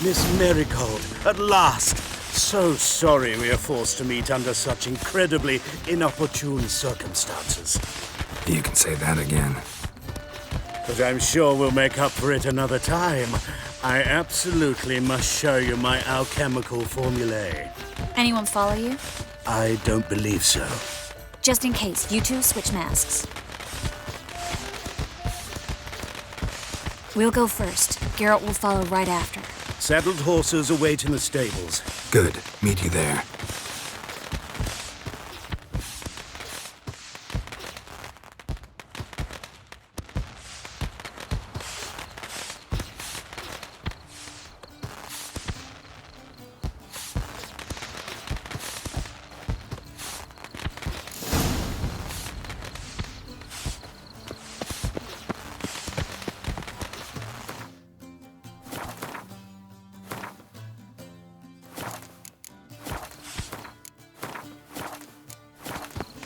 Miss Merigold, at last! So sorry we are forced to meet under such incredibly inopportune circumstances. You can say that again. But I'm sure we'll make up for it another time. I absolutely must show you my alchemical formulae. Anyone follow you? I don't believe so. Just in case, you two switch masks. We'll go first. Geralt will follow right after. Saddled horses await in the stables. Good. Meet you there.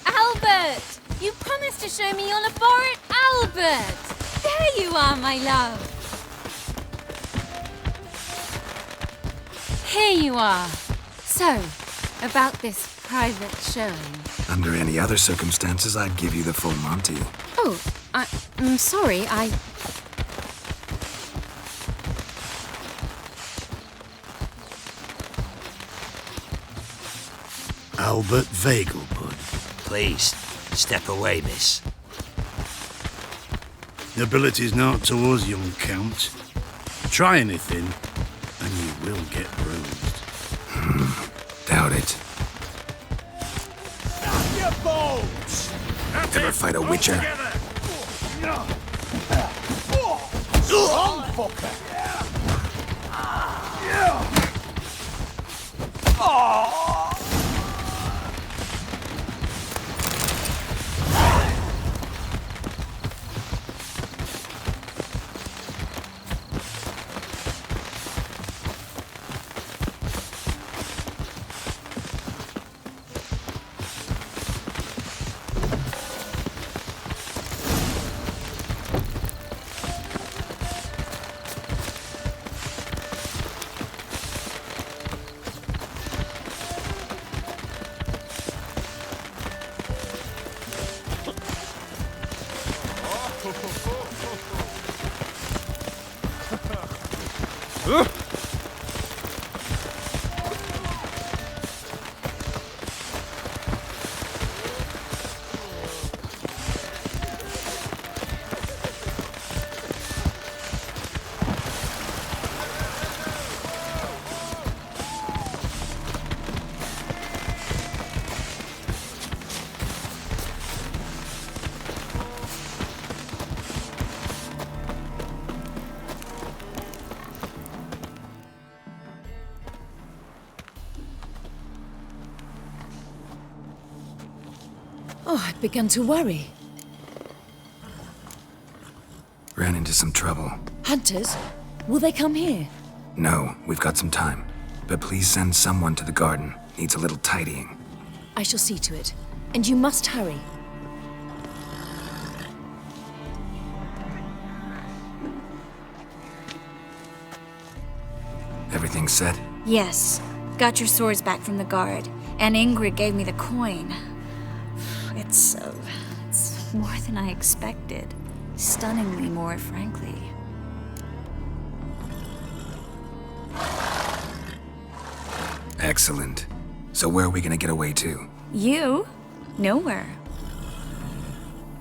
Albert! You promised to show me your laboratory, Albert! There you are, my love! Here you are. So, about this private showing. Under any other circumstances, I'd give you the full Monty. Oh, I'm sorry, Albert Vegelbud. Please, step away, miss. Nobility's not towards young Count. Try anything, and you will get bruised. Doubt it. Your bones! Ever fight a witcher? Strong fucker! Oh, I'd begun to worry. Ran into some trouble. Hunters? Will they come here? No, we've got some time. But please send someone to the garden. Needs a little tidying. I shall see to it. And you must hurry. Everything set? Yes. Got your swords back from the guard. And Ingrid gave me the coin. It's more than I expected. Stunningly more, frankly. Excellent. So where are we gonna get away to? You? Nowhere.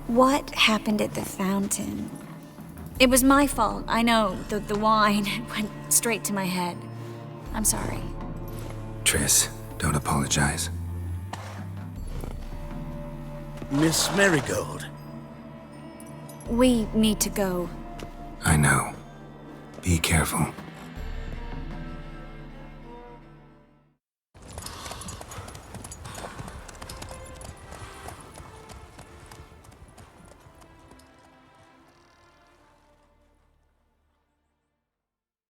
What happened at the fountain? It was my fault, I know. The wine went straight to my head. I'm sorry. Triss, don't apologize. Miss Merigold. We need to go. I know. Be careful.